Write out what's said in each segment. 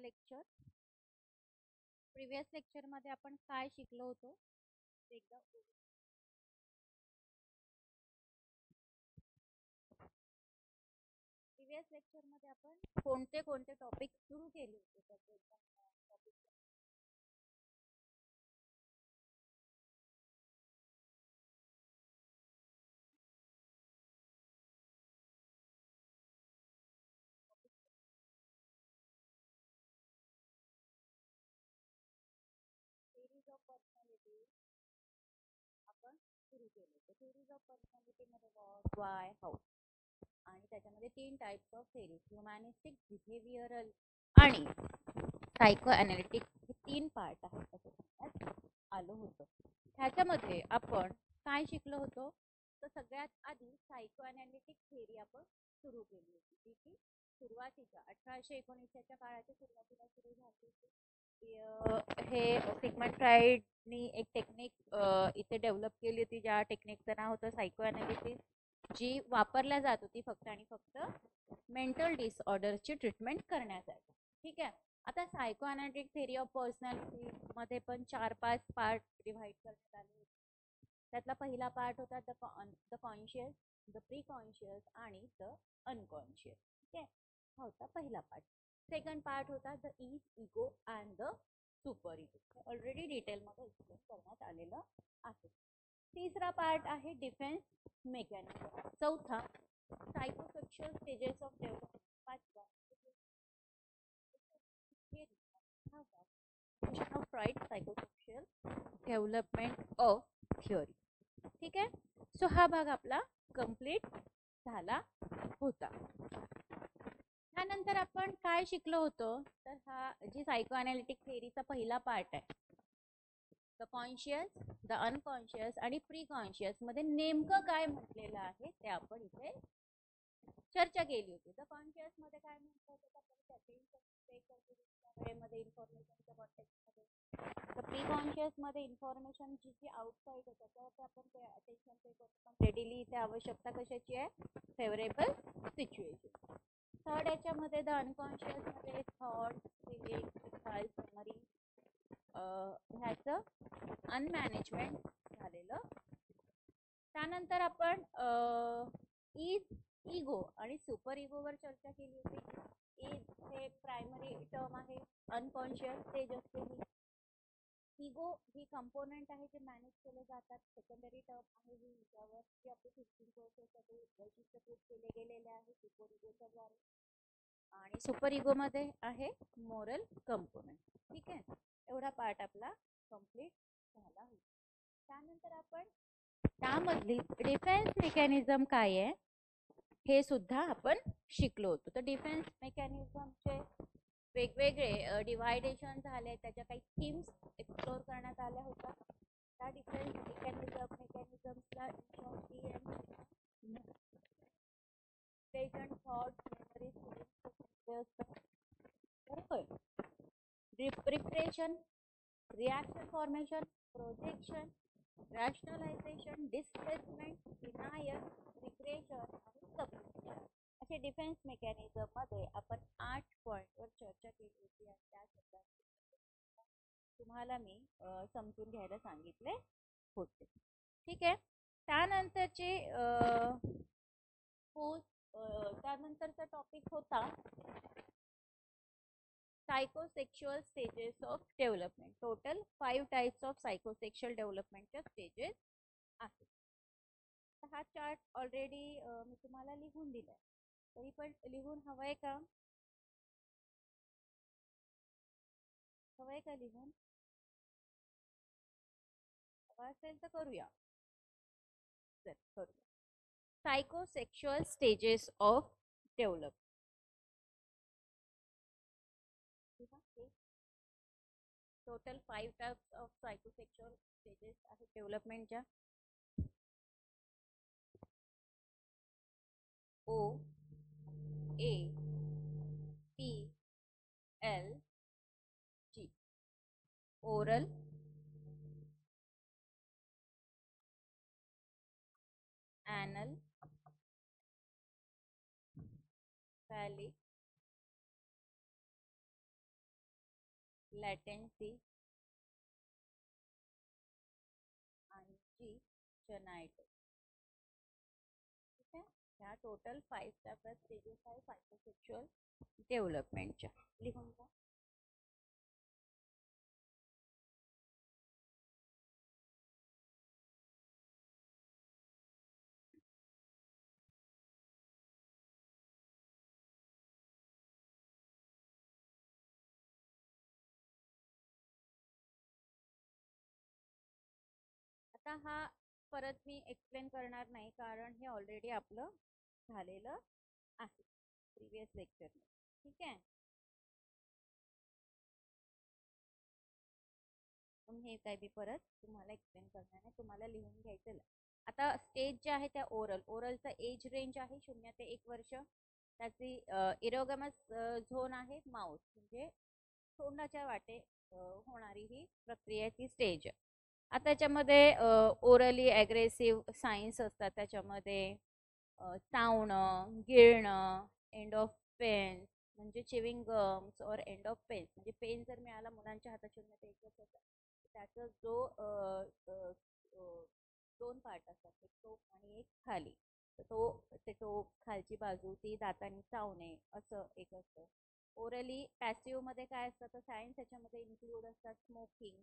Lecture. Previous lecture मध्ये आपण काय शिकलो होतो ते एकदा प्रिव्हियस लेक्चर मध्ये आपण कोणते कोणते टॉपिक सुरू केले होते त्याचे एकदा टॉपिक थिअरीज ऑफ पर्सनॅलिटी आपण सुरू केले होते. थिअरीज ऑफ पर्सनॅलिटी मध्ये व्हॉट, वाय, हाऊ आणि त्याच्यामध्ये 3 टाइप्स ऑफ थिअरीज, ह्युमॅनिस्टिक, बिहेवियरल आणि सायको अनालिटिक हे 3 पार्ट आहेत असं सांगण्यात आलं होतं. ह्याच्यामध्ये आपण काय शिकलो होतो तर सगळ्यात आधी सायको अनालिटिक थिअरी आपण सुरू केली होती, जी की सुरुवातीच्या 1819च्या काळाच्या सुरुवातीला सुरू झाली होती. हे सिग्मंड फ्राईडनी एक टेक्निक इथे डेव्हलप केली होती, ज्या टेक्निकचं नाव होतं सायको अनालिसिस, जी वापरल्या जात होती फक्त आणि फक्त मेंटल डिसऑर्डरची ट्रीटमेंट करण्यासाठी. ठीक आहे. आता psychoanalytic theory of personality मध्ये पण 4-5 पार्ट डिव्हाइड करण्यात आले होते. त्यातला पहिला पार्ट होता the conscious, the pre conscious आणि द अनकॉन्शियस. ठीक आहे, हा होता पहिला पार्ट. सेकंड पार्ट होता the ego and the super ego, already डिटेलमध्ये एक्सप्लेन करण्यात आलेलं आहे. तिसरा पार्ट आहे डिफेन्स मेकॅनिझम. चौथा सायकोसेक्शुअल स्टेजेस ऑफ डेव्हलपमेंट. पाचवा Freud psychosexual development of theory. ठीक आहे. सो हा भाग आपला कंप्लीट झाला होता. त्यानंतर आपण काय शिकलो होतो तर हा जी सायको अनालिटिक थिअरीचा पहिला पार्ट आहे, द कॉन्शियस, द अनकॉन्शियस आणि प्री कॉन्शियस मध्ये नेमकं काय म्हटलेलं आहे ते आपण इथे चर्चा केली होती. द कॉन्शियस मध्ये काय म्हटलं होतं वेळेमध्ये इन्फॉर्मेशनच्या कॉन्टेक्स्टमध्ये. तर प्री कॉन्शियस मध्ये इन्फॉर्मेशन जी जी आउटसाइड आहे त्याच्यावरती आपण अटेन्शन पे करतो, पण रेडिली इथे आवश्यकता कशाची आहे, फेवरेबल सिच्युएशन. थर्ड याच्यामध्ये द अनकॉन्शियस मध्ये थॉट, फिलिंग, इम्पल्स, मेमरी ह्याचं अनमॅनेजमेंट झालेलं. त्यानंतर आपण इगो आणि सुपर इगोवर चर्चा केली होती. हे प्रायमरी टर्म आहे, अनकॉन्शियस स्टेज असलेली. इगो ही कंपोनेंट आहे जे मॅनेज केले जातात. सेकंडरी टर्म आहे जी याच्यावर जे आपले थिंकिंग प्रोसेस वैशिष्ट्यीकृत केले गेलेले आहे सुपर इगोच्या द्वारे. आणि सुपर इगो मध्ये आहे मोरल कंपोनेंट. ठीक आहे, एवढा पार्ट आपला कंप्लीट झाला होता. त्यानंतर आपण त्यामधली डिफेन्स मेकॅनिझम काय आहे हे सुद्धा आपण शिकलो होतो. तर डिफेन्स मेकॅनिझमचे वेगवेगळे डिवायडेशन झाले, त्याच्या काही स्कीम्स एक्सप्लोर करण्यात आल्या होत्या. त्या डिफेन्स मेकॅनिझम्सला थॉट, बरोबर. Repression, reaction formation, projection, rationalisation, displacement, denial, regression आणि सबस्टिट्यूशन असे डिफेन्स मेकॅनिझम मध्ये आपण 8 पॉइंटवर चर्चा केली होती आणि त्या शब्दांची तुम्हाला मी समजून घ्यायला सांगितले होते. ठीक आहे. त्यानंतरचे त्यानंतरचा टॉपिक होता psychosexual stages of development. Total 5 types of psychosexual डेव्हलपमेंटच्या स्टेजेस आहेत. हा चार्ट ऑलरेडी मी तुम्हाला लिहून दिलाय, तरी पण लिहून हवंय का, हवंय का लिहून? हवा असेल तर करूया. चल करूया. Psychosexual stages of development. Total 5 types of psychosexual stages आहेत डेव्हलपमेंटच्या. O A P L G. Oral, anal, phallic, latency आणि जी जेनायटल. ठीक आहे, ह्या टोटल 5 स्टेजेस आहे सायकोसेक्शुअल डेव्हलपमेंटच्या. लिहून घ्या. आता हा परत मी एक्सप्लेन करणार नाही, कारण हे ऑलरेडी आपलं झालेलं आहे प्रिव्हियस लेक्चर. ठीक आहे, हे काय मी परत तुम्हाला एक्सप्लेन करणार नाही, तुम्हाला लिहून घ्यायचं. आता स्टेज जे आहे त्या ओरलचा एज रेंज आहे 0 ते 1 वर्ष. त्याची इरोगमस झोन आहे माउथ, म्हणजे तोंडाच्या वाटे होणारी ही प्रक्रियेची स्टेज. आता त्याच्यामध्ये ओरली ॲग्रेसिव्ह सायन्स असतात. त्याच्यामध्ये चावणं, गिळणं, एंड ऑफ पेन्स म्हणजे चिविंग गम्स और एंड ऑफ पेन्स म्हणजे पेन जर मिळाला मुलांच्या हातात 0 ते 1 वर्षाचा, त्याचा जो 2 पार्ट असतात, एक टोक आणि एक खाली. तर ते टोक खालची बाजू ती दातांनी चावणे असं एक असतं. ओरली पॅसिव्ह मध्ये काय असतं तर सायन्स त्याच्यामध्ये इन्क्लूड असतात स्मोकिंग,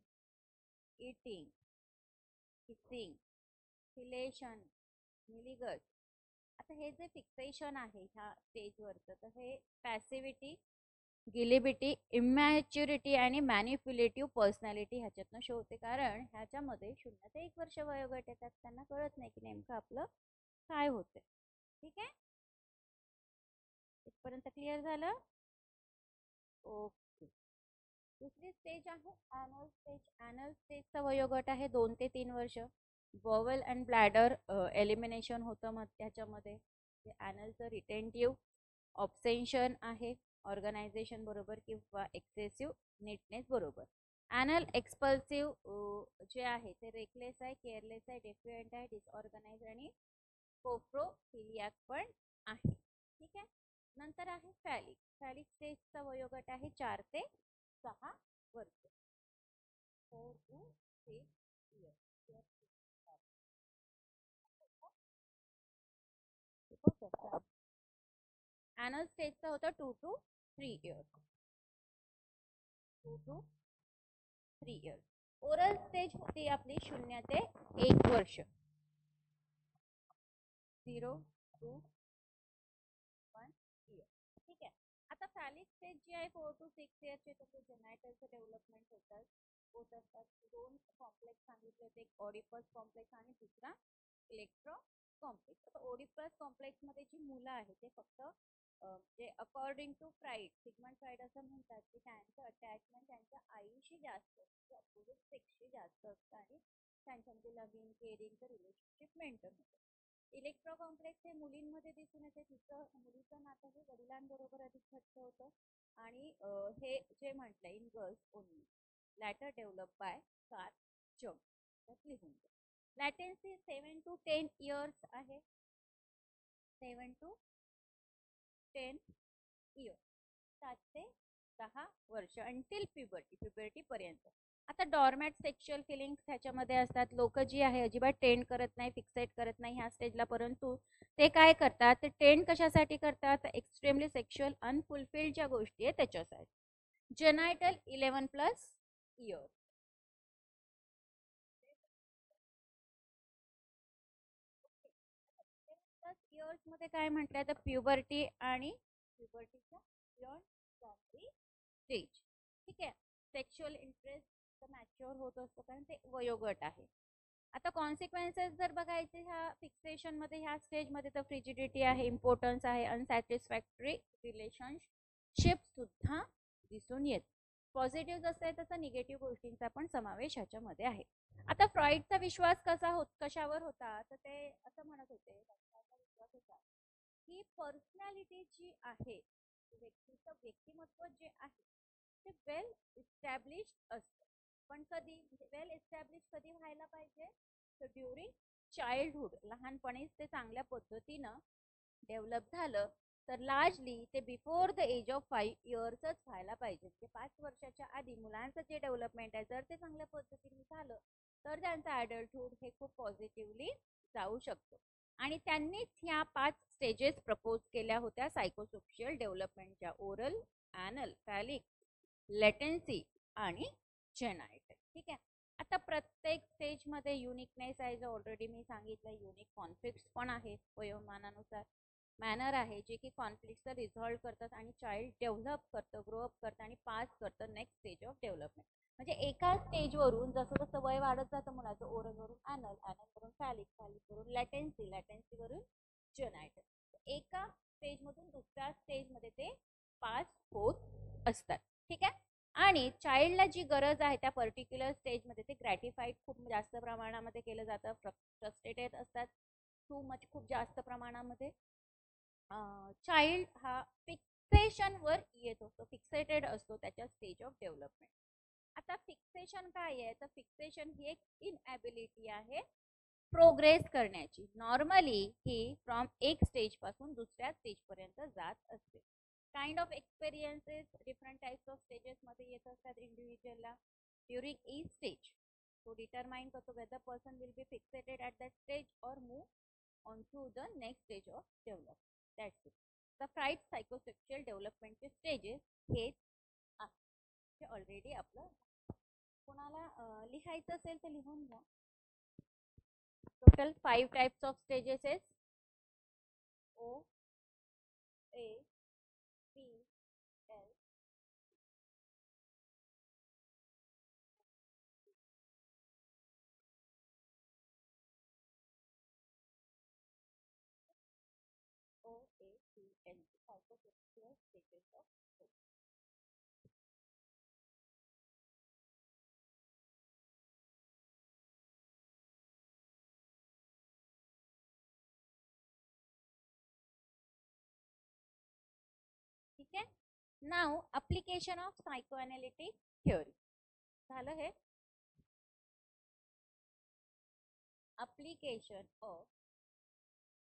इटिंग, किसिंग, फिलेशन, मिलिगस. आता हे जे फिक्सेशन आहे ह्या स्टेजवरचं, तर हे पॅसिव्हिटी, गिलिबिटी, इमॅच्युरिटी आणि मॅनिप्युलेटिव्ह पर्सनॅलिटी ह्याच्यातनं शो होते. कारण ह्याच्यामध्ये 0 ते 1 वर्ष वयोगट येतात, त्यांना कळत नाही की नेमकं आपलं काय होतंय. ठीक आहे, इथपर्यंत क्लिअर झालं? ओके. दुसरी स्टेज आहे ॲनल स्टेज. ॲनल स्टेजचा वयोगट आहे 2 ते 3 वर्ष. बॉवल अँड ब्लॅडर एलिमिनेशन होतं मग त्याच्यामध्ये. ॲनलचं रिटेंटिव्ह ऑब्सेन्शन आहे ऑर्गनायझेशन बरोबर किंवा एक्सेसिव्ह नीटनेस बरोबर. ॲनल एक्सपल्सिव्ह जे आहे ते रेकलेस आहे, केअरलेस आहे, डेफिएंट आहे, डिसऑर्गनाइज आणि कोप्रोफिलियाक पण आहे. ठीक आहे, नंतर आहे फॅलिक. फॅलिक स्टेजचा वयोगट आहे 4 ते 6 वर्ष. 4 to 6 years. ॲनल स्टेजचा होता 2 to 3 years. 2 to 3 years. Oral stage होती आपली 0 ते 1 वर्ष. 0 to 1 year. ठीक आहे, आता फॅलिक स्टेज जी आहे 4 to 6 years चे त्याचे जेनायटलचं डेव्हलपमेंट होत असतात. 2 कॉम्प्लेक्स सांगितले, एक ऑडिपस कॉम्प्लेक्स आणि दुसरा इलेक्ट्रो कॉम्प्लेक्स. आता ओडिपस कॉम्प्लेक्स मध्ये जी मुलं आहेत ते फक्त जे according to Freud, Sigmund Freud असं म्हणतात की त्यांचं अटॅचमेंट त्यांच्या आईशी जास्त असतं, अपोजिट सेक्सशी जास्त असतं आणि त्यांच्यामध्ये लव्हिंग केअरिंगचं रिलेशनशिप मेंटेन होतं. इलेक्ट्रो कॉम्प्लेक्स हे मुलींमध्ये दिसून येते. तिचं मुलीचं नातं हे वडिलांबरोबर अधिक घट्ट होतं आणि हे जे म्हटलं in girls only, later develop by car jump. लिहून घ्या. लॅटेन्सी 7 to 10 years आहे. 7 to 10 years, 7 ते 10 वर्ष अंटिल प्युबर्टी पर्यंत. आता डॉर्मॅट सेक्शुअल फिलिंग्स ह्याच्यामध्ये असतात. लोक जी आहे अजिबात टेंड करत नाही, फिक्सेट करत नाही ह्या स्टेजला, परंतु ते काय करतात, ते टेंड कशासाठी करतात, एक्स्ट्रीमली सेक्शुअल अनफुलफिल्ड ज्या गोष्टी आहेत त्याच्यासाठी. जेनायटल 11+ years. इयर्स मध्ये काय म्हटलंय तर प्युबर्टी आणि प्युबर्टीच्या बियॉन्ड बाउंड्री स्टेज. ठीक आहे, सेक्शुअल इंटरेस्ट मॅच्युअर होत असतो कारण ते वयोगट आहे. आता कॉन्सिक्वेन्सेस जर बघायचे ह्या फिक्सेशन मध्ये, ह्या स्टेज मध्ये, तर फ्रिजिडिटी आहे, इम्पॉर्टन्स आहे, अनसॅटिस्फॅक्टरी रिलेशनशिप सुद्धा दिसून येत. पॉझिटिव्ह जसं आहे तसं निगेटिव्ह गोष्टींचा पण समावेश ह्याच्यामध्ये आहे. आता फ्रॉइडचा विश्वास कशावर होता तर ते असं म्हणत होते, विश्वास होता की पर्सनॅलिटी जी आहे, व्यक्तीचं व्यक्तिमत्व जे आहे ते वेल इस्टॅब्लिश्ड असतं. पण कधी वेल इस्टॅब्लिश कधी व्हायला पाहिजे तर ड्युरिंग चाइल्डहुड, लहानपणीच ते चांगल्या पद्धतीनं डेव्हलप झालं तर लार्जली ते बिफोर द एज ऑफ 5 इयर्सच व्हायला पाहिजे. म्हणजे 5 वर्षाच्या आधी मुलांचं जे डेव्हलपमेंट आहे जर ते चांगल्या पद्धतीने झालं तर त्यांचं ॲडल्टहूड हे खूप पॉझिटिव्हली जाऊ शकतं. आणि त्यांनीच ह्या 5 स्टेजेस प्रपोज केल्या होत्या सायकोसोशियल डेव्हलपमेंटच्या: ओरल, ॲनल, फॅलिक, लेटेन्सी आणि जेनाइट. ठीक आहे. आता प्रत्येक स्टेजमध्ये युनिकनेस आहे, जो ऑलरेडी मी सांगितलं. युनिक कॉन्फ्लिक्ट्स पण आहे वयोमानानुसार. मॅनर आहे जे की कॉन्फ्लिक्टचं रिझॉल्व्ह करतात आणि चाइल्ड डेव्हलप करतं, ग्रोअप करतं आणि पास करतं नेक्स्ट स्टेज ऑफ डेव्हलपमेंट. म्हणजे एका स्टेजवरून जसं जसं वय वाढत जातं मुलाचं, ओरलवरून ॲनल, ॲनलवरून फॅलिक, फॅलिकवरून लॅटेन्सी, लॅटेन्सीवरून जेनाइट, एका स्टेजमधून दुसऱ्या स्टेजमध्ये ते पास होत असतात. ठीक आहे. आणि चाइल्डला जी गरज आहे त्या पर्टिक्युलर स्टेजमध्ये ते ग्रॅटिफाईड खूप जास्त प्रमाणामध्ये केलं जातं. फ्रस्ट्रेटेड असतात टू मच, खूप जास्त प्रमाणामध्ये. चाइल्ड हा फिक्सेशनवर येत असतो, फिक्सेटेड असतो त्याच्या स्टेज ऑफ डेव्हलपमेंट. आता फिक्सेशन काय आहे? तर फिक्सेशन ही एक इनएबिलिटी आहे प्रोग्रेस करण्याची. नॉर्मली ही फ्रॉम एक स्टेज पासून दुसऱ्या स्टेज पर्यंत जात असते. Kind of experiences different types of stages मध्ये येत असतात इंडिव्हिज्युअलला ड्युरिंग ईच स्टेज. तो डिटरमाइन करतो whether person will be fixated at that stage और move on to the next stage of development. That's it. The 5 psychosexual डेव्हलपमेंटचे stages हेच आहे. ऑलरेडी आपलं कोणाला लिहायचं असेल तर लिहून घ्या. टोटल 5 टाइप्स ऑफ स्टेजेस आहेत. O, A, B, L, O, A, C, L. Psychosexual stages of. ठीक आहे. नाव अप्लिकेशन ऑफ सायकोअनालिटिक थिअरी झालं. हे application of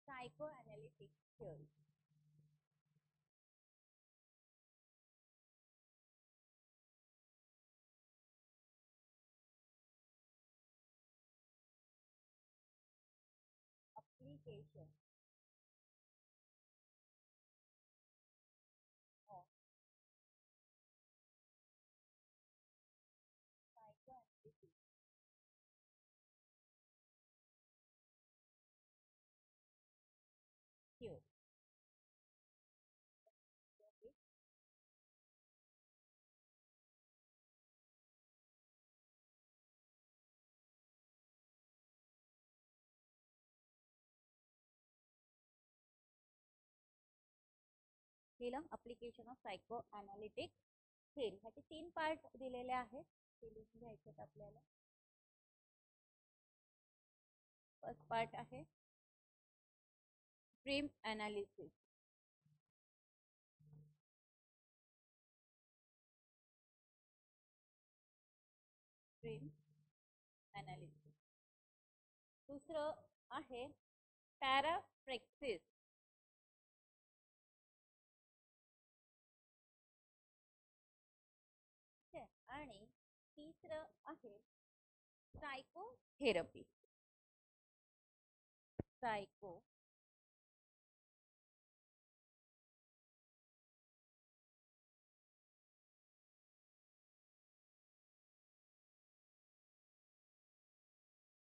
psychoanalytic theory. Application of psychoanalytic theory. केलं अप्लिकेशन ऑफ सायकोअनालिटिक थिअरी. ह्याचे 3 part दिलेले आहेत, ते लिहून घ्यायचे आहेत आपल्याला. फर्स्ट पार्ट आहे ड्रीम अनालिसिस. Dream analysis. दुसरं आहे पॅराफ्रेक्सिस. आणि तिसरं आहे सायकोथेरपी. सायको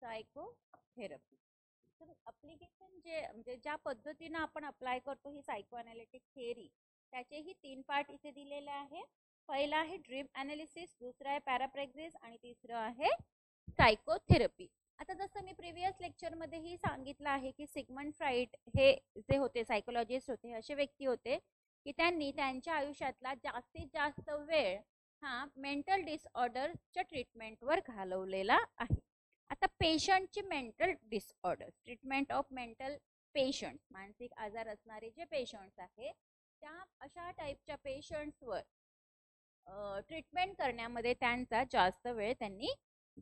सायकोथेरपी. तर अप्लिकेशन जे म्हणजे ज्या पद्धतीनं आपण अप्लाय करतो ही सायकोअनालिटिक थिअरी, त्याचेही 3 पार्ट इथे दिलेले आहे. पहिला आहे ड्रीम अनालिसिस, दुसरा आहे पॅराप्रेक्सिस आणि तिसरं आहे सायकोथेरपी. आता जसं मी प्रिव्हियस लेक्चरमध्येही सांगितलं आहे की सिगमंड फ्राईड हे जे होते सायकोलॉजिस्ट होते, असे व्यक्ती होते की त्यांनी त्यांच्या आयुष्यातला जास्तीत जास्त वेळ हा मेंटल डिसऑर्डरच्या ट्रीटमेंटवर घालवलेला आहे. आता पेशंटची mental disorder, treatment of mental patients, मानसिक आजार असणारे जे पेशंट्स आहेत त्या अशा टाईपच्या पेशंट्सवर ट्रीटमेंट करण्यामध्ये त्यांचा जास्त वेळ त्यांनी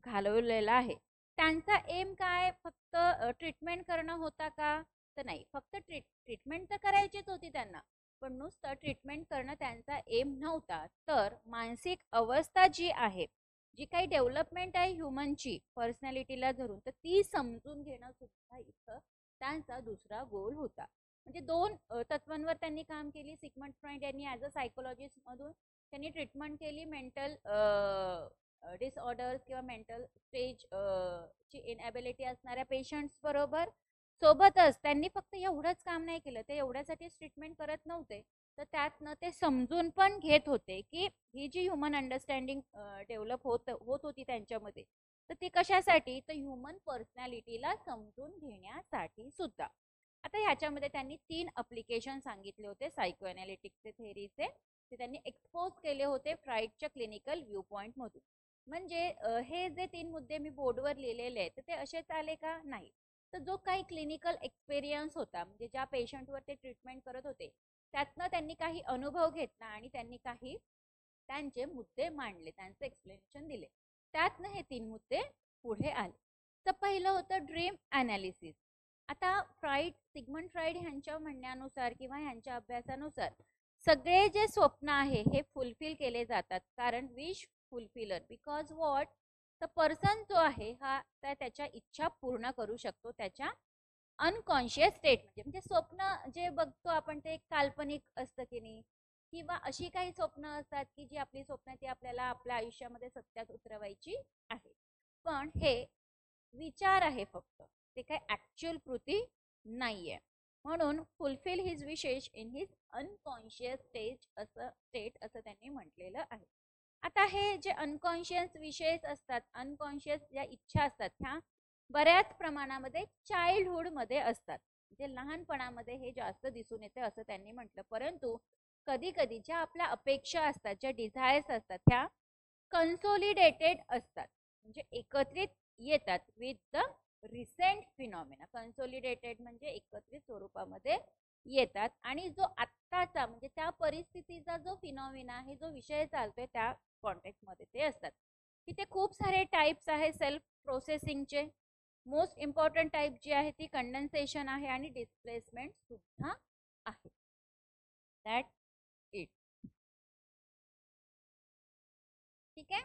घालवलेला आहे. त्यांचा एम काय फक्त ट्रीटमेंट करणं होता का? तर नाही, फक्त ट्रीटमेंट तर करायचीच होती त्यांना, पण नुसतं ट्रीटमेंट करणं त्यांचा एम नव्हता, तर मानसिक अवस्था जी आहे, जी काही डेव्हलपमेंट आहे ह्युमनची पर्सनॅलिटीला धरून, तर ती समजून घेणं सुद्धा इथं त्यांचा दुसरा गोल होता. म्हणजे दोन तत्वांवर त्यांनी काम केली. सिग्मंड फ्रॉइड यांनी ॲज अ सायकोलॉजिस्ट मधून त्यांनी ट्रीटमेंट केली मेंटल डिसऑर्डर्स किंवा मेंटल स्टेज ची इनएबिलिटी असणाऱ्या पेशंट्स बरोबर. सोबतच त्यांनी फक्त एवढंच काम नाही केलं, ते एवढ्यासाठीच ट्रीटमेंट करत नव्हते, तर त्यातनं ते समजून पण घेत होते की ही जी ह्युमन अंडरस्टँडिंग डेव्हलप होत होती त्यांच्यामध्ये, तर ती कशासाठी, तर ह्युमन पर्सनॅलिटीला समजून घेण्यासाठी सुद्धा. आता ह्याच्यामध्ये त्यांनी 3 अप्लिकेशन सांगितले होते सायको अनालिटिक्सचे थेअरीचे. ते त्यांनी एक्सपोज केले होते फ्राईडच्या क्लिनिकल व्ह्यू पॉइंट मधून. म्हणजे हे जे 3 मुद्दे मी बोर्डवर लिहिलेले आहेत, तर ते असेच आले का, नाही. तर जो काही क्लिनिकल एक्सपिरियन्स होता, म्हणजे ज्या पेशंटवर ते ट्रीटमेंट करत होते, त्यातनं त्यांनी काही अनुभव घेतला आणि त्यांनी काही त्यांचे मुद्दे मांडले, त्यांचे एक्सप्लेनेशन दिले. त्यातनं हे 3 मुद्दे पुढे आले. तर पहिलं होतं ड्रीम अनालिसिस. आता सिगमंड फ्राईड ह्यांच्या म्हणण्यानुसार किंवा ह्यांच्या अभ्यासानुसार सगळे जे स्वप्न आहे हे फुलफिल केले जातात, कारण विश फुलफिलर, बिकॉज व्हॉट, तर पर्सन जो आहे हा त्याच्या इच्छा पूर्ण करू शकतो त्याच्या अनकॉन्शियस स्टेट मध्ये. म्हणजे स्वप्न जे बघतो आपण ते काल्पनिक असतं की नाही, किंवा अशी काही स्वप्न असतात की जी आपली स्वप्न ती आपल्याला आपल्या आयुष्यामध्ये सत्यात उतरवायची आहे, पण हे विचार आहे फक्त, ते काही ऍक्च्युअल कृती नाहीये. म्हणून फुलफिल हिज विशेष इन हिज अनकॉन्शियस स्टेट असं त्यांनी म्हटलेलं आहे. आता हे जे अनकॉन्शियस विषयच असतात, अनकॉन्शियस ज्या इच्छा असतात, ह्या बऱ्याच प्रमाणामध्ये चाइल्डहुड मध्ये असतात. म्हणजे लहानपणामध्ये हे जास्त दिसून येते असं त्यांनी म्हटलं. परंतु कधी कधी ज्या आपल्या अपेक्षा असतात, ज्या डिझायर्स असतात, ह्या कन्सोलिडेटेड असतात, म्हणजे एकत्रित येतात with the recent phenomena. Consolidated म्हणजे एकत्रित स्वरूपामध्ये येतात, आणि जो आत्ताचा म्हणजे त्या परिस्थितीचा जो फिनॉमिना आहे, जो विषय चालतोय त्या कॉन्टेक्स्ट मध्ये ते असतात. तिथे खूप सारे टाइप्स आहे सेल्फ प्रोसेसिंगचे. मोस्ट इम्पॉर्टंट टाइप जी आहे ती कंडेन्सेशन आहे आणि डिस्प्लेसमेंट सुद्धा आहे. That it. ठीक आहे.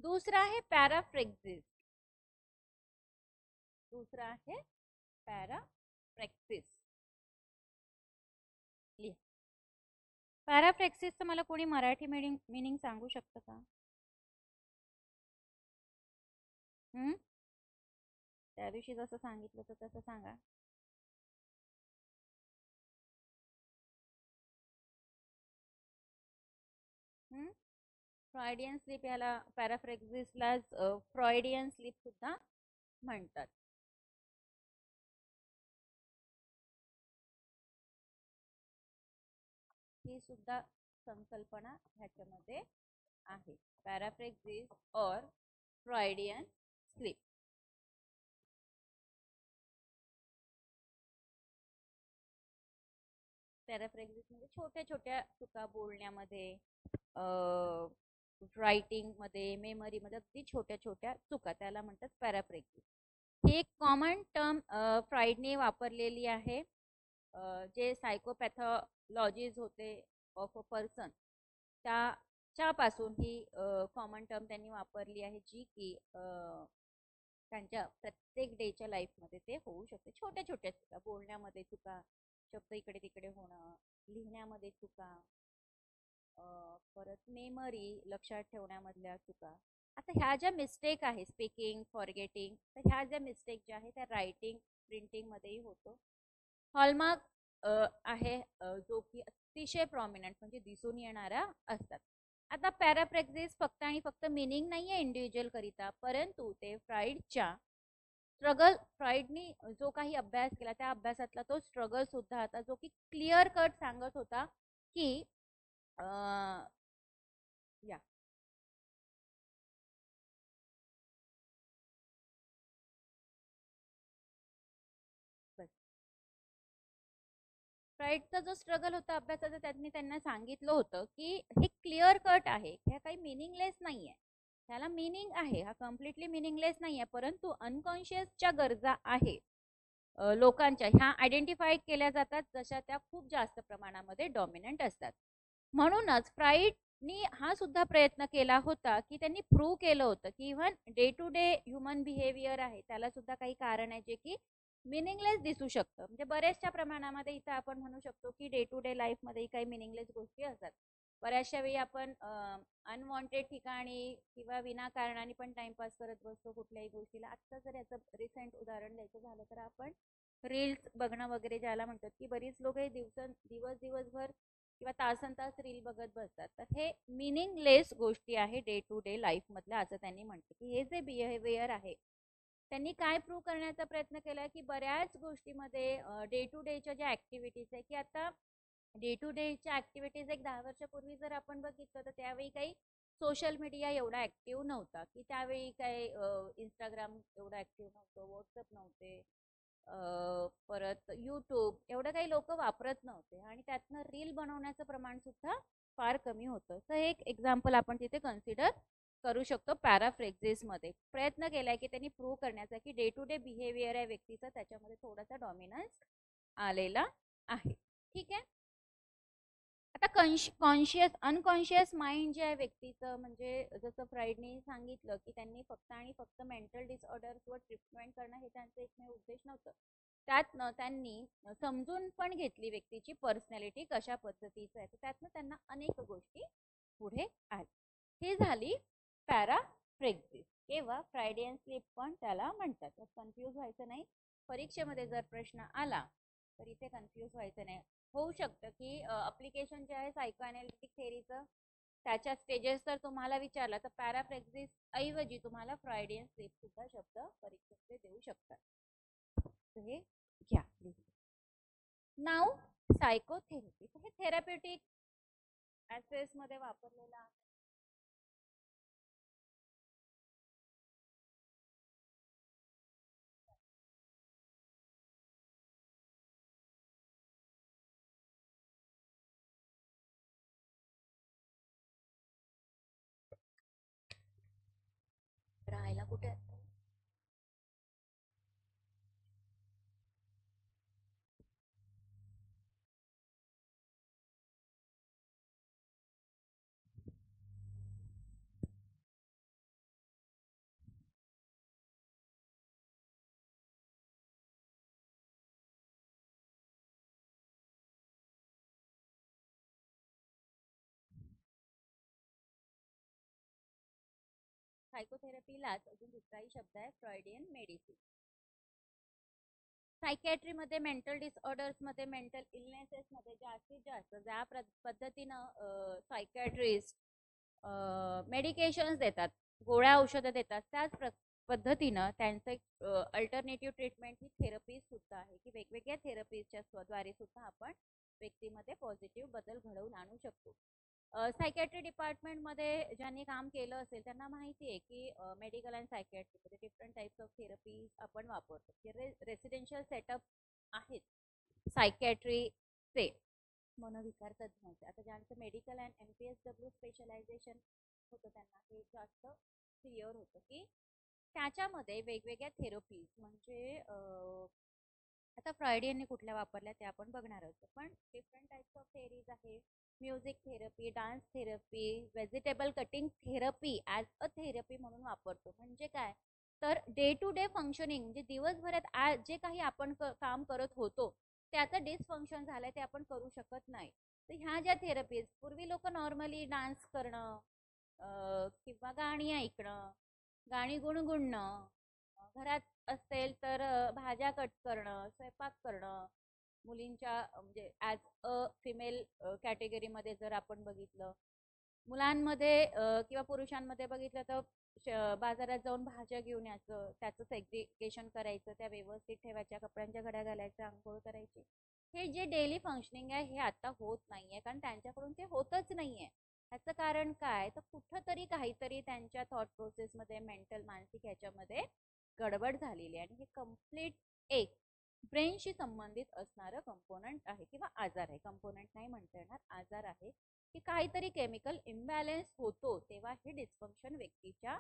दूसरा आहे पॅराफ्रेक्सिस. दूसरा आहे पॅराफ्रेक्सिस. पॅराफ्रेक्सिसचं मला कोणी मराठी मीनिंग सांगू शकतं का? त्या दिवशी जसं सांगितलं होतं तसं सांगा. फ्रॉइडियन स्लीप, याला पॅराफ्रेक्सिसला फ्रॉइडियन स्लीप सुद्धा म्हणतात. ही सुद्धा संकल्पना ह्याच्यामध्ये आहे, पॅराफ्रेक्सिस और फ्रॉइडियन स्लीप. पॅराफ्रेक्सिस म्हणजे छोट्या छोट्या चुका बोलण्यामध्ये, रायटिंग मध्ये, मेमरी मध्ये, अगदी छोट्या छोट्या चुका, त्याला म्हणतात पॅराफ्रेक्सिस. ही एक कॉमन टर्म फ्राईडने वापरलेली आहे. जे सायकोपॅथॉलॉजीज होते ऑफ अ पर्सन, त्याच्यापासून ही कॉमन टर्म त्यांनी वापरली आहे, जी की त्यांच्या प्रत्येक डेच्या लाईफमध्ये ते होऊ शकते. छोट्या छोट्या चुका, बोलण्यामध्ये चुका, शब्द इकडे तिकडे होणं, लिहिण्यामध्ये चुका, परत मेमरी लक्षात ठेवण्यामधल्या चुका. आता ह्या ज्या मिस्टेक आहे, स्पीकिंग, फॉरगेटिंग, तर ह्या ज्या मिस्टेक ज्या आहेत त्या रायटिंग, प्रिंटिंग मध्येही होतो. हॉलमार्क आहे जो की अतिशय प्रॉमिनंट म्हणजे दिसून येणारा असतात. आता पॅराफ्रेक्सिस फक्त आणि फक्त मिनिंग नाहीये इंडिव्हिज्युअल करिता, परंतु ते फ्राईडनी जो काही अभ्यास केला त्या अभ्यासातला तो स्ट्रगल सुद्धा होता, जो की क्लिअर कट सांगत होता की या फ्राईडचा जो स्ट्रगल होता अभ्यासाचा, त्यांनी त्यांना सांगितलं होतं की हे क्लिअर कट आहे, हे काही मिनिंगलेस नाहीये. त्याला मिनिंग आहे, हा कम्प्लिटली मिनिंगलेस नाहीये, परंतु अनकॉन्शियसच्या गरजा आहे लोकांच्या ह्या आयडेंटिफाय केल्या जातात जशा त्या खूप जास्त प्रमाणामध्ये डॉमिनंट असतात. म्हणूनच फ्राईडनी हा सुद्धा प्रयत्न केला होता की त्यांनी प्रूव्ह केलं होतं की even day to day human behaviour आहे त्याला सुद्धा काही कारण आहे जे की मिनिंगलेस दिसू शकतं. म्हणजे बऱ्याचशा प्रमाणामध्ये इथं आपण म्हणू शकतो की डे टू डे लाईफमध्ये काही मिनिंगलेस गोष्टी असतात. बऱ्याचशा वेळी आपण अनवॉन्टेड ठिकाणी किंवा विनाकारणाने पण टाइमपास करत बसतो कुठल्याही गोष्टीला. आत्ता जर याचं रिसेंट उदाहरण द्यायचं झालं तर आपण रील्स बघणं वगैरे ज्याला म्हणतात की बरीच लोक हे दिवसभर किंवा तासनतास रील बघत बसतात. तर हे मिनिंगलेस गोष्टी आहे डे टू डे लाईफ मधल्या असं त्यांनी म्हटलं की हे जे बिहेवियर आहे त्यांनी काय प्रूव्ह करण्याचा प्रयत्न केला की बऱ्याच गोष्टीमध्ये डे टू डेच्या ज्या ऍक्टिव्हिटीज आहे की आता डे टू डेच्या ऍक्टिव्हिटीज एक 10 वर्षापूर्वी जर आपण बघितलं तर त्यावेळी काही सोशल मीडिया एवढा ऍक्टिव्ह नव्हता की त्यावेळी काही इंस्टाग्राम एवढं ऍक्टिव्ह नव्हतं, व्हॉट्सअप नव्हते, परत यूट्यूब एवढं काही लोक वापरत नव्हते आणि त्यातनं रील बनवण्याचं प्रमाण सुद्धा फार कमी होतं. तर एक एक्झाम्पल आपण तिथे कन्सिडर करू शकतो. पॅराफ्रेक्झिस मध्ये प्रयत्न केलाय की त्यांनी प्रूव्ह करण्याचा की डे टू डे बिहेवियर आहे व्यक्तीचा त्याच्यामध्ये थोडासा डॉमिनन्स आलेला आहे. ठीक आहे. आता कॉन्शियस अनकॉन्शियस माइंड जे आहे व्यक्तीचं म्हणजे जसं फ्राईडने सांगितलं की त्यांनी फक्त आणि फक्त मेंटल डिसऑर्डर्सवर ट्रीटमेंट करणं हे त्यांचं एकमेव उद्देश नव्हतं. त्यातनं त्यांनी समजून पण घेतली व्यक्तीची पर्सनॅलिटी कशा पद्धतीचं आहे. त्यातनं त्यांना अनेक गोष्टी पुढे आल्या. ही झाली पॅराफ्रेक्झिस किंवा फ्रायडियन स्लीप पण त्याला म्हणतात. कन्फ्यूज व्हायचं नाही. परीक्षेमध्ये जर प्रश्न आला तर इथे कन्फ्यूज व्हायचं नाही. होऊ शकतं की अप्लिकेशन जे आहे सायको अनालिटिक थेअरीचं त्याच्या स्टेजेस जर तुम्हाला विचारला तर पॅराफ्रेक्झिस ऐवजी तुम्हाला फ्रायडियन स्लीप सुद्धा शब्द परीक्षेमध्ये देऊ शकतात. हे घ्या. नाव सायकोथेरपी हे थेरप्युटिक ऍसेस मध्ये वापरलेलं आहे. राहायला कुठे सायकोथेरपीलाच अजून दुसराही शब्द आहे फ्रॉइडियन मेडिसिन. सायकॅट्रीमध्ये मेंटल डिसऑर्डर्समध्ये मेंटल इलनेसेसमध्ये जास्तीत जास्त ज्या पद्धतीनं सायकॅट्रिस्ट मेडिकेशन्स देतात, गोळ्या औषधं देतात, त्याच पद्धतीनं त्यांचं एक अल्टरनेटिव्ह ट्रीटमेंट ही थेरपी सुद्धा आहे की वेगवेगळ्या थेरपीच्या द्वारे सुद्धा आपण व्यक्तीमध्ये पॉझिटिव्ह बदल घडवून आणू शकतो. सायकॅट्री डिपार्टमेंटमध्ये ज्यांनी काम केलं असेल त्यांना माहिती आहे की मेडिकल अँड सायकॅट्रीमध्ये डिफरंट टाइप्स ऑफ थेरपी आपण वापरतो. रेसिडेन्शियल सेटअप आहेत सायकॅट्रीचे मनोविकार तज्ज्ञांचे. आता ज्यांचं मेडिकल अँड MPSW स्पेशलायझेशन होतं त्यांना हे जास्त क्लिअर होतं की त्याच्यामध्ये वेगवेगळ्या थेरपीज म्हणजे आता फ्रायडियनने कुठल्या वापरल्या ते आपण बघणार आहोत. पण डिफरंट टाइप्स ऑफ थेरीज आहे. Music therapy, dance therapy, vegetable cutting therapy as a therapy म्हणून वापरतो. म्हणजे काय तर डे टू डे फंक्शनिंग म्हणजे दिवसभरात जे काही आपण काम करत होतो त्याचं डिसफंक्शन झालंय ते आपण करू शकत नाही. तर ह्या ज्या थेरपीज पूर्वी लोक नॉर्मली डान्स करणं किंवा गाणी ऐकणं, गाणी गुणगुणणं, घरात असेल तर भाज्या कट करणं, स्वयंपाक करणं, मुलींच्या म्हणजे ॲज अ फिमेल कॅटेगरीमध्ये जर आपण बघितलं, मुलांमध्ये किंवा पुरुषांमध्ये बघितलं तर बाजारात जाऊन भाज्या घेऊन यायचं, त्याचं सेग्रिगेशन करायचं, त्या व्यवस्थित ठेवायच्या, कपड्यांच्या घड्या घालायच्या, आंघोळ करायची. हे जे डेली फंक्शनिंग आहे हे आता होत नाहीये कारण त्यांच्याकडून ते होतच नाहीये. ह्याचं कारण काय तर कुठंतरी काहीतरी त्यांच्या थॉट प्रोसेसमध्ये मेंटल मानसिक ह्याच्यामध्ये गडबड झालेली आहे आणि हे कम्प्लीट एक ब्रेनशी संबंधित असणारं कंपोनंट आहे किंवा आजार आहे. कंपोनंट नाही म्हणता येणार, आजार आहे की काहीतरी केमिकल इम्बॅलन्स होतो तेव्हा हे डिस्फंक्शन व्यक्तीच्या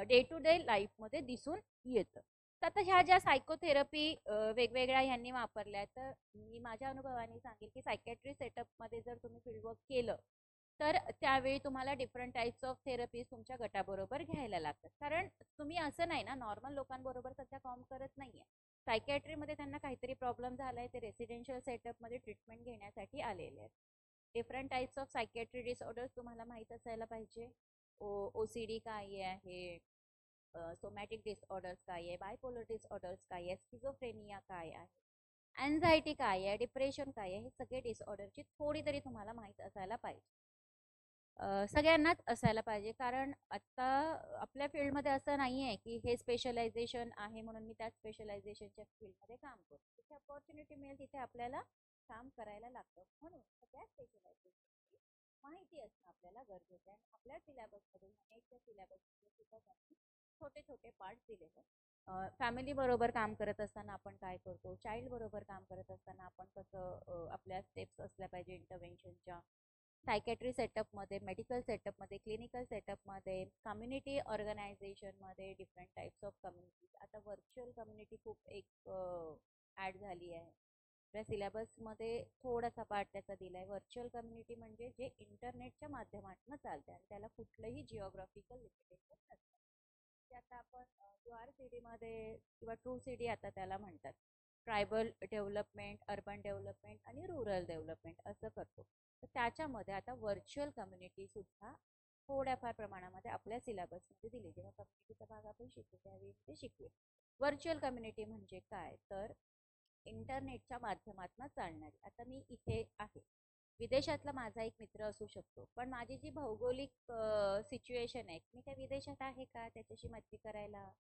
डे टू डे लाईफमध्ये दिसून येतं. तर आता ह्या ज्या सायकोथेरपी वेगवेगळ्या ह्यांनी वापरल्या, तर मी माझ्या अनुभवाने सांगेल की सायकॅट्री सेटअपमध्ये जर तुम्ही फील्डवर्क केलं तर त्यावेळी तुम्हाला डिफरंट टाईप्स ऑफ थेरपीज तुमच्या गटाबरोबर घ्यायला लागतात. कारण तुम्ही असं नाही ना, नॉर्मल लोकांबरोबर सध्या काम करत नाहीये. सायकॅट्रीमध्ये त्यांना काहीतरी प्रॉब्लेम झालाय, ते रेसिडेन्शियल सेटअपमध्ये ट्रीटमेंट घेण्यासाठी आलेले आहेत. Different types of psychiatry disorders तुम्हाला माहीत असायला पाहिजे. OCD काय आहे, सोमॅटिक डिसऑर्डर्स काय आहे, बायपोलर डिसऑर्डर्स काय आहे, स्किझोफ्रेनिया काय आहे, अँझायटी काय आहे, डिप्रेशन काय आहे, हे सगळे डिसऑर्डरची थोडी तरी तुम्हाला माहीत असायला पाहिजे. सगळ्यांनाच असायला पाहिजे, कारण आता आपल्या फील्डमध्ये असं नाही आहे की हे स्पेशलायझेशन आहे म्हणून मी त्या स्पेशलायझेशनच्या फील्डमध्ये काम करतो. जिथे अपॉर्च्युनिटी मिळेल तिथे आपल्याला काम करायला लागतं. म्हणून त्या स्पेशलायझेशनची माहिती असणं आपल्याला गरजेचं आहे. आपल्या सिलेबसमध्ये नेटच्या सिलेबसमध्ये सुद्धा त्यांनी छोटे छोटे पार्ट दिलेले आहेत. फॅमिली बरोबर काम करत असताना आपण काय करतो, चाइल्ड बरोबर काम करत असताना आपण कसं आपल्या स्टेप्स असल्या पाहिजे इंटरव्हेन्शनच्या, सायकॅट्री सेटअपमध्ये, मेडिकल सेटअपमध्ये, क्लिनिकल सेटअपमध्ये, कम्युनिटी ऑर्गनायझेशनमध्ये, डिफरंट टाईप्स ऑफ कम्युनिटीज. आता व्हर्च्युअल कम्युनिटी खूप एक ॲड झाली आहे आपल्या सिलेबसमध्ये. थोडासा पार्ट त्याचा दिला आहे. व्हर्च्युअल कम्युनिटी म्हणजे जे इंटरनेटच्या माध्यमातून चालते आणि त्याला कुठलंही जिओग्राफिकल लिमिटेशन नसतं. ते आता आपण URCD मध्ये किंवा TrueCD आता त्याला म्हणतात, ट्रायबल डेव्हलपमेंट, अर्बन डेव्हलपमेंट आणि रुरल डेव्हलपमेंट असं करतो. तर त्याच्यामध्ये आता व्हर्च्युअल कम्युनिटी सुद्धा थोड्याफार प्रमाणामध्ये आपल्या सिलेबसमध्ये दिली. जेव्हा कम्युनिटीचा भाग आपण शिकू त्यावेळी ते शिकूया. व्हर्च्युअल कम्युनिटी म्हणजे काय, तर इंटरनेटच्या माध्यमातून चालणारी. आता मी इथे आहे, विदेशातला माझा एक मित्र असू शकतो, पण माझी जी भौगोलिक सिच्युएशन आहे, मी त्या विदेशात आहे का त्याच्याशी मैत्री करायला,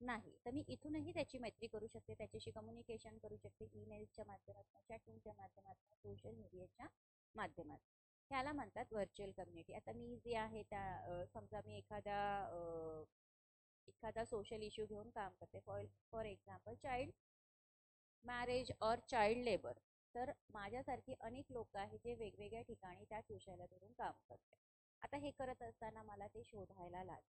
नाही. तर मी इथूनही त्याची मैत्री करू शकते, त्याच्याशी कम्युनिकेशन करू शकते, ईमेल्सच्या माध्यमातून, चॅटिंगच्या माध्यमातून, सोशल मीडियाच्या माध्यमातून. ह्याला म्हणतात व्हर्च्युअल कम्युनिटी. आता मी जे आहे त्या समजा मी एखादा सोशल इश्यू घेऊन काम करते, फॉर एक्झाम्पल चाइल्ड मॅरेज और चाइल्ड लेबर. तर माझ्यासारखी अनेक लोक आहेत जे वेगवेगळ्या ठिकाणी त्याच विषयाला धरून काम करते. आता हे करत असताना मला ते शोधायला लागेल,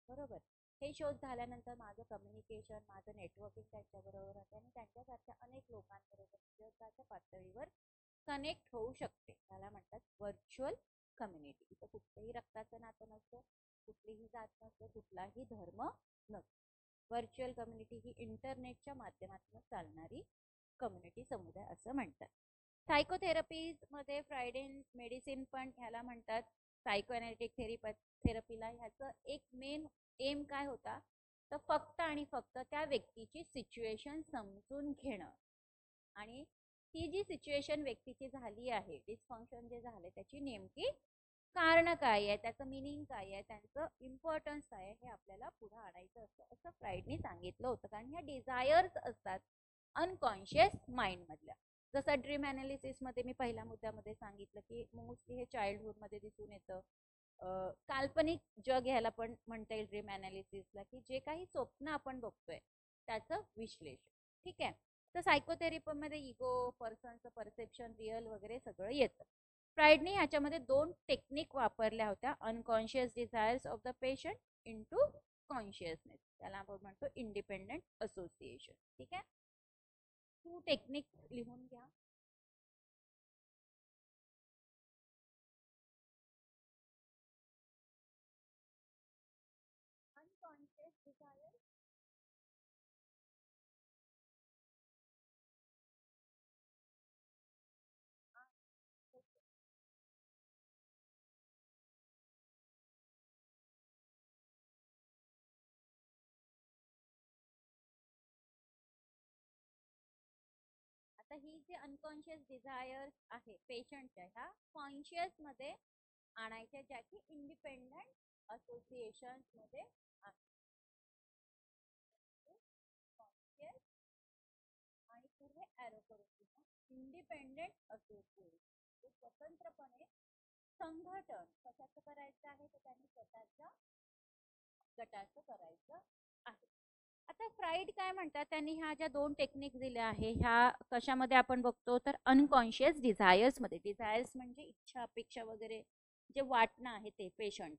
बरोबर. हे शोध झाल्यानंतर माझं कम्युनिकेशन, माझं नेटवर्किंग त्यांच्याबरोबर होते आणि त्यांच्यासारख्या अनेक लोकांबरोबर जगाच्या पातळीवर कनेक्ट होऊ शकते. त्याला म्हणतात व्हर्च्युअल कम्युनिटी. इथं कुठलंही रक्ताचं नातं नसतं, कुठलीही जात नसतं, कुठलाही धर्म नसतो. व्हर्च्युअल कम्युनिटी ही इंटरनेटच्या माध्यमातून चालणारी कम्युनिटी समुदाय असं म्हणतात. सायकोथेरपीमध्ये फ्रायडेन मेडिसिन पण ह्याला म्हणतात. सायको अनालिटिक थेरपीला ह्याचं एक मेन एम काय होता, तर फक्त आणि फक्त त्या व्यक्तीची सिच्युएशन समजून घेणं आणि ती जी सिच्युएशन व्यक्तीची झाली आहे, डिस्फंक्शन जे झाले, त्याची नेमकी कारण काय आहे, त्याचं मिनिंग काय आहे, त्यांचं इम्पॉर्टन्स काय आहे, हे आपल्याला पुढे आणायचं असतं असं फ्राईडने सांगितलं होतं. कारण ह्या डिझायर्स असतात अनकॉन्शियस माइंड मधल्या. जसं ड्रीम मध्ये मी पहिल्या मुद्द्यामध्ये सांगितलं की मोस्टली हे चाइल्डहुडमध्ये दिसून येतं. काल्पनिक जग ह्याला पण म्हणता येईल ड्रीम अनालिसिसला, की जे काही स्वप्न आपण बघतोय त्याचं विश्लेषण. ठीक आहे. तर सायकोथेरपीमध्ये इगो, पर्सनचं परसेप्शन, रिअल वगैरे सगळं येतं. फ्रायडने ह्याच्यामध्ये 2 टेक्निक वापरल्या होत्या. Unconscious desires of the patient into consciousness. त्याला आपण म्हणतो इंडिपेंडेंट असोसिएशन. ठीक आहे. 2 टेक्निक लिहून घ्या. अनकॉन्शियस डिझायर, आता ही जे अनकॉन्शियस डिझायर्स आहे पेशंटच्या, ह्या कॉन्शियस मध्ये आणायच्या, ज्या की इंडिपेंडंट असोसिएशन मध्ये आहे. कॉन्शियस आणि पुढे एरो करून घेणं, इंडिपेंडेंट असोसिएशन. स्वतंत्रपणे संघटन कशाचं करायचं आहे, तर त्यांनी स्वतःच्या गटाचं करायचं आहे. आता फ्राईड काय म्हणतात, त्यांनी ह्या ज्या 2 टेक्निक दिल्या आहे, ह्या कशामध्ये आपण बघतो, तर अनकॉन्शियस डिझायर्स मध्ये. डिझायर्स म्हणजे इच्छा, अपेक्षा वगैरे जे वाटणं आहे ते पेशंट,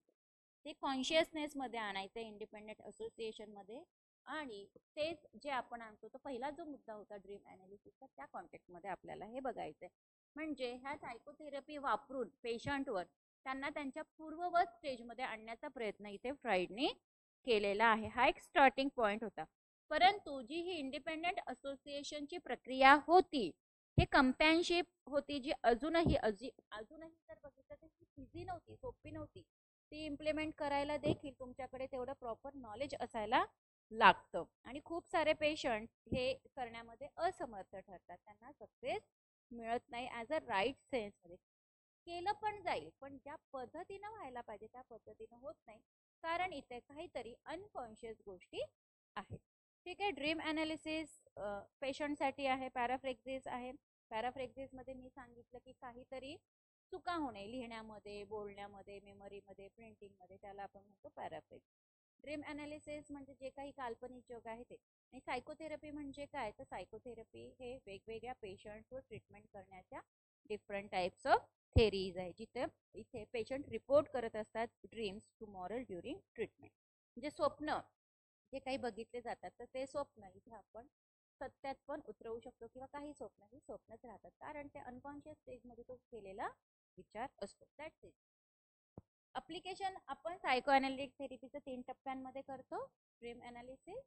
ते कॉन्शियसनेस मध्ये आणायचं इंडिपेंडेंट असोसिएशन मध्ये. आणि तेच जे आपण आणतो तो पहिला जो मुद्दा होता ड्रीम अनालिसिसचा त्या कॉन्टेक्स्टमध्ये आपल्याला हे बघायचंय. म्हणजे ह्या सायकोथेरपी वापरून पेशंटवर त्यांना त्यांच्या पूर्ववत स्टेजमध्ये आणण्याचा प्रयत्न इथे फ्राईडने केलेला आहे. हा एक स्टार्टिंग पॉइंट होता. परंतु जी ही इंडिपेंडेंट असोसिएशनची प्रक्रिया होती, हे कंपॅनशिप होती, जी अजूनही जर बघितलं तर इझी नव्हती, सोपी नव्हती. ती इम्प्लिमेंट करायला देखील तुमच्याकडे तेवढं प्रॉपर नॉलेज असायला लागतं आणि खूप सारे पेशंट हे करण्यामध्ये असमर्थ ठरतात. त्यांना सक्सेस मिळत नाही ॲज अ राईट सेन्समध्ये. केलं पण जाईल, पण ज्या पद्धतीनं व्हायला पाहिजे त्या पद्धतीनं होत नाही, कारण इथे काहीतरी अनकॉन्शियस गोष्टी आहेत. ठीक आहे. ड्रीम अनालिसिस पेशंटसाठी आहे. पॅराफ्रेक्सिस आहे. पॅराफ्रेक्सिसमध्ये मी सांगितलं की काहीतरी चुका होणे लिहिण्यामध्ये, बोलण्यामध्ये, मेमरीमध्ये, प्रिंटिंगमध्ये, त्याला आपण म्हणतो पॅराफ्रेक्सिस. ड्रीम अनालिसिस म्हणजे जे काही काल्पनिक जग आहे ते. आणि सायकोथेरपी म्हणजे काय, तर सायकोथेरपी हे वेगवेगळ्या पेशंट्सवर ट्रीटमेंट करण्याच्या डिफरंट टाइप्स ऑफ थेरीज आहे, जिथे इथे पेशंट रिपोर्ट करत असतात ड्रीम्स टुमॉरल ड्युरिंग ट्रीटमेंट. म्हणजे स्वप्न जे काही बघितले जातात तर ते स्वप्न इथे आपण सत्यात पण उतरवू शकतो, किंवा काही स्वप्न ही स्वप्नच राहतात, कारण ते अनकॉन्शियस स्टेजमध्ये तो केलेला विचार असतो. That's it. अप्लिकेशन आपण सायको अनालिटिक थेरपीचं 3 टप्प्यांमध्ये करतो. ड्रीम अनालिसिस,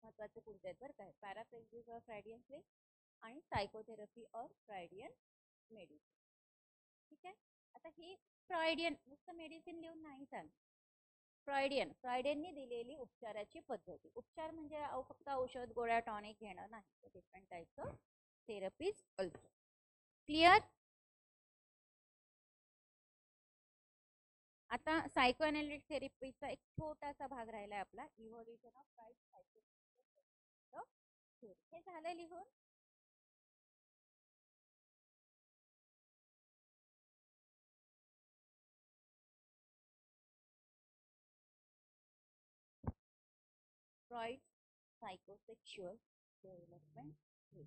महत्वाचे पुढचे आहेत बरं काय, पॅराफ्रेक्सिस ऑर फ्रायडियन स्लीप आणि सायकोथेरपी ऑर फ्रायडियन मेडिसिन. ठीक आहे. आता ही फ्रायडियन नुसतं मेडिसिन लिहून नाही चालत. फ्रायडियननी दिलेली उपचाराची पद्धती. उपचार म्हणजे फक्त औषध, गोळ्या, टॉनिक घेणं नाही, different types of therapies also. Clear. आता सायको अनालिटिक थेरपीचा एक छोटासा भाग राहिलाय आपला, इव्होल्युशन ऑफ फ्राइड सायको. हे झालं लिहून. Freud psychosexual development theory.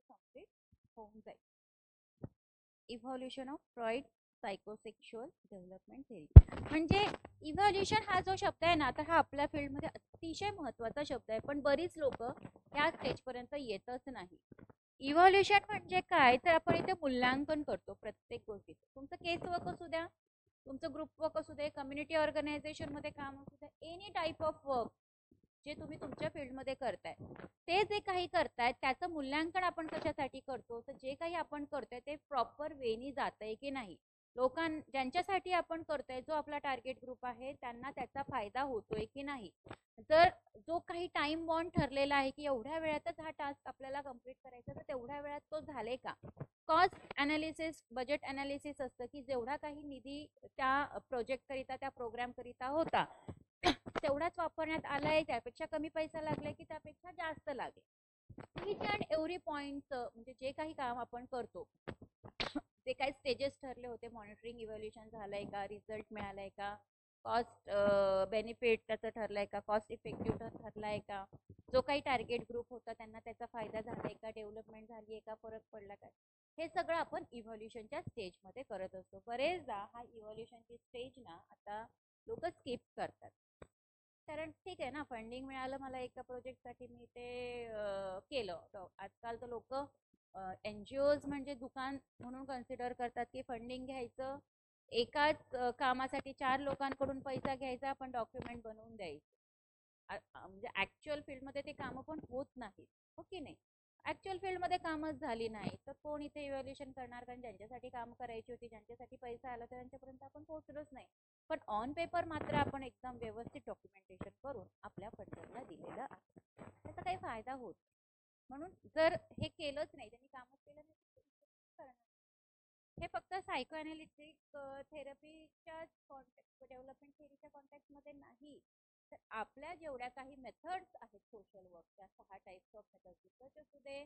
Complete होऊन जाईल. Evolution of Freud psychosexual development theory. म्हणजे इव्हॉल्युशन हा जो शब्द आहे ना, तर हा आपल्या फील्डमध्ये अतिशय महत्त्वाचा शब्द आहे, पण बरीच लोक या स्टेजपर्यंत येतच नाही. इव्हॉल्युशन म्हणजे काय, तर आपण इथे मूल्यांकन करतो प्रत्येक गोष्टीचं. तुमचं केस वर्क असू द्या, तुमचं ग्रुप वर्क असू दे, कम्युनिटी ऑर्गनायझेशनमध्ये काम असू द्या, एनी टाईप ऑफ वर्क जे तुम्ही तुमच्या फील्डमध्ये करताय, ते जे काही करतायत त्याचं मूल्यांकन आपण कशासाठी करतो, तर जे काही आपण करतोय ते प्रॉपर वेनी जातंय की नाही, ज्यांच्यासाठी आपण करतोय, जो आपला टार्गेट ग्रुप आहे त्यांना त्याचा फायदा होतोय की नाही. जर जो काही टाइम बॉन्ड ठरलेला आहे की एवढ्या वेळातच हा टास्क आपल्याला कंप्लीट करायचा, तर तेवढ्या वेळात तो झाले का. कॉस्ट अनालिसिस, बजेट अनालिसिस असतं की जेवढा काही निधी त्या प्रोजेक्ट करिता, त्या प्रोग्राम करिता होता तेवढाच वापरण्यात आलाय, त्यापेक्षा कमी पैसा लागलाय की त्यापेक्षा जास्त लागेल. ईच अँड एव्हरी पॉइंट, म्हणजे जे काही काम आपण करतो, जे काही स्टेजेस ठरले होते, मॉनिटरिंग इव्हॅल्युएशन झालंय का, रिझल्ट मिळालाय का, कॉस्ट बेनिफिट त्याचं ठरलंय का, कॉस्ट इफेक्टिव्ह ठरलाय का, जो काही टार्गेट ग्रुप होता त्यांना त्याचा फायदा झालाय का, डेव्हलपमेंट झाली आहे का, फरक पडला का, हे सगळं आपण इव्हॅल्युएशनच्या स्टेजमध्ये करत असतो. बरेचदा हा इव्हॅल्युएशनची स्टेज ना आता लोक स्किप करतात, कारण ठीक आहे ना, फंडिंग मिळालं मला एका प्रोजेक्टसाठी, मी ते केलं. तर आजकाल तर लोक NGOज म्हणजे दुकान म्हणून कन्सिडर करतात की फंडिंग घ्यायचं, एकाच कामासाठी 4 लोकांकडून पैसा घ्यायचा, पण डॉक्युमेंट बनवून द्यायचे. म्हणजे ऍक्च्युअल फील्डमध्ये ते कामं पण होत नाहीत, हो की नाही. ऍक्च्युअल फील्डमध्ये कामच झाली नाही तर कोण इथे इव्हॅल्युएशन करणार, कारण ज्यांच्यासाठी काम करायची होती, ज्यांच्यासाठी पैसा आला, तर त्यांच्यापर्यंत आपण पोहोचलोच नाही. पण ऑन पेपर मात्र आपण एकदम व्यवस्थित डॉक्युमेंटेशन करून आपल्या फंडरला दिलेलं आहे, त्याचा काही फायदा होत. म्हणून जर हे केलंच नाही, त्यांनी कामच केलं नाही, हे फक्त सायको अनालिटिक थेरपीच्या डेव्हलपमेंट थेरीच्या कॉन्टॅक्टमध्ये नाही, तर आपल्या जेवढ्या काही मेथड्स आहेत सोशल वर्कच्या, 6 टाइप्स ऑफ मेथड्स, रिसर्च असू दे,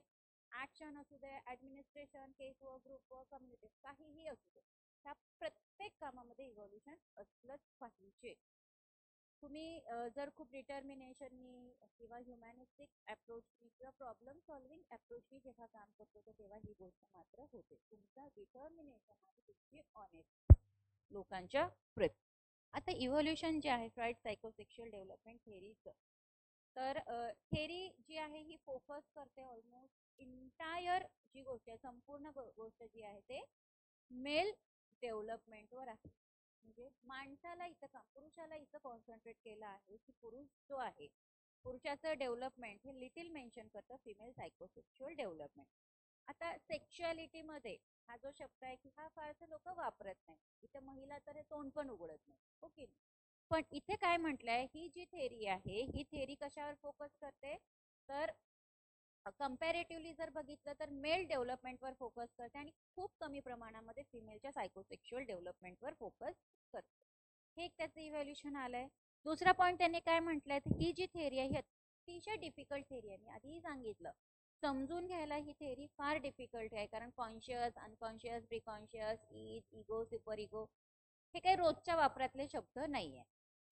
ऍक्शन असू दे, administration, case work, group work, community, काहीही असू दे, ह्या प्रत्येक कामामध्ये इव्होल्युशन असलंच पाहिजे. तुम्ही जर खूप डिटर्मिनेशननी किंवा ह्युमॅनिस्टिक अप्रोचनी किंवा प्रॉब्लेम सॉल्विंग अप्रोचनी जेव्हा काम करतो तर तेव्हा ही गोष्ट मात्र होते. तुमचा डिटर्मिनेशन आणि तुमची ऑनेस्ट लोकांच्या प्रति. आता इव्होल्युशन जे आहे फ्रॉइड सायकोसेक्शुअल डेव्हलपमेंट थेरीचं, तर थेरी जी आहे ही फोकस करते ऑलमोस्ट इंटायर जी गोष्ट आहे, संपूर्ण गोष्ट जी आहे ते मेल डेव्हलपमेंटवर आहे. म्हणजे माणसाला इथं पुरुषाला इथं कॉन्सन्ट्रेट केलं आहे की पुरुष जो आहे पुरुषाचं डेव्हलपमेंट हे लिटिल मेन्शन करतं फिमेल सायकोसेक्शुअल डेव्हलपमेंट. आता सेक्शुअलिटीमध्ये हा जो शब्द आहे की हा फारसे लोक वापरत नाही. इथे महिला तर हे तोंड पण उघडत नाही, ओके. पण इथे काय म्हटलंय, ही जी थेरी आहे ही थेरी कशावर फोकस करते, तर कंपॅरेटिव्हली जर बघितलं तर मेल डेव्हलपमेंटवर फोकस करते आणि खूप कमी प्रमाणामध्ये फिमेलच्या सायकोसेक्शुअल डेव्हलपमेंटवर फोकस करते. हे एक त्याचं इव्हॅल्युशन आलंय. दुसरा पॉईंट त्यांनी काय म्हटलंय, ही जी थेरी आहे ही अतिशय डिफिकल्ट थेरी आहे. मी आधीही सांगितलं, समजून घ्यायला ही थेरी फार डिफिकल्ट आहे, कारण conscious, unconscious, preconscious, ego, super ego हे काही रोजच्या वापरातले शब्द नाहीये.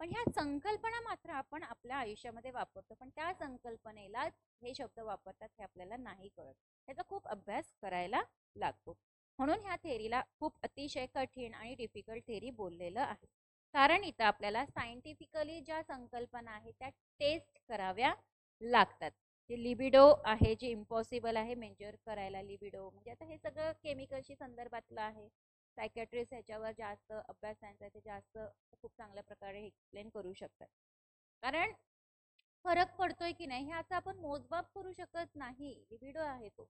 पण ह्या संकल्पना मात्र आपण आपल्या आयुष्यामध्ये वापरतो, पण त्या संकल्पनेलाच हे शब्द वापरतात हे आपल्याला नाही कळत. त्याचा खूप अभ्यास करायला लागतो. म्हणून ह्या थेरीला खूप अतिशय कठीण आणि डिफिकल्ट थेरी बोललेलं आहे. कारण इथं आपल्याला सायंटिफिकली ज्या संकल्पना आहेत त्या टेस्ट कराव्या लागतात. जे लिबिडो आहे, जे इम्पॉसिबल आहे मेजर करायला. लिबिडो म्हणजे आता हे सगळं केमिकलशी संदर्भातलं आहे. सायकॅट्रिस्ट ह्याच्यावर जास्त अभ्यास त्यांचा ते जास्त खूप चांगल्या प्रकारे एक्सप्लेन करू शकतात. कारण फरक पडतोय की नाही ह्याचा आपण मोजमाप करू शकत नाही. लिबिडो आहे तो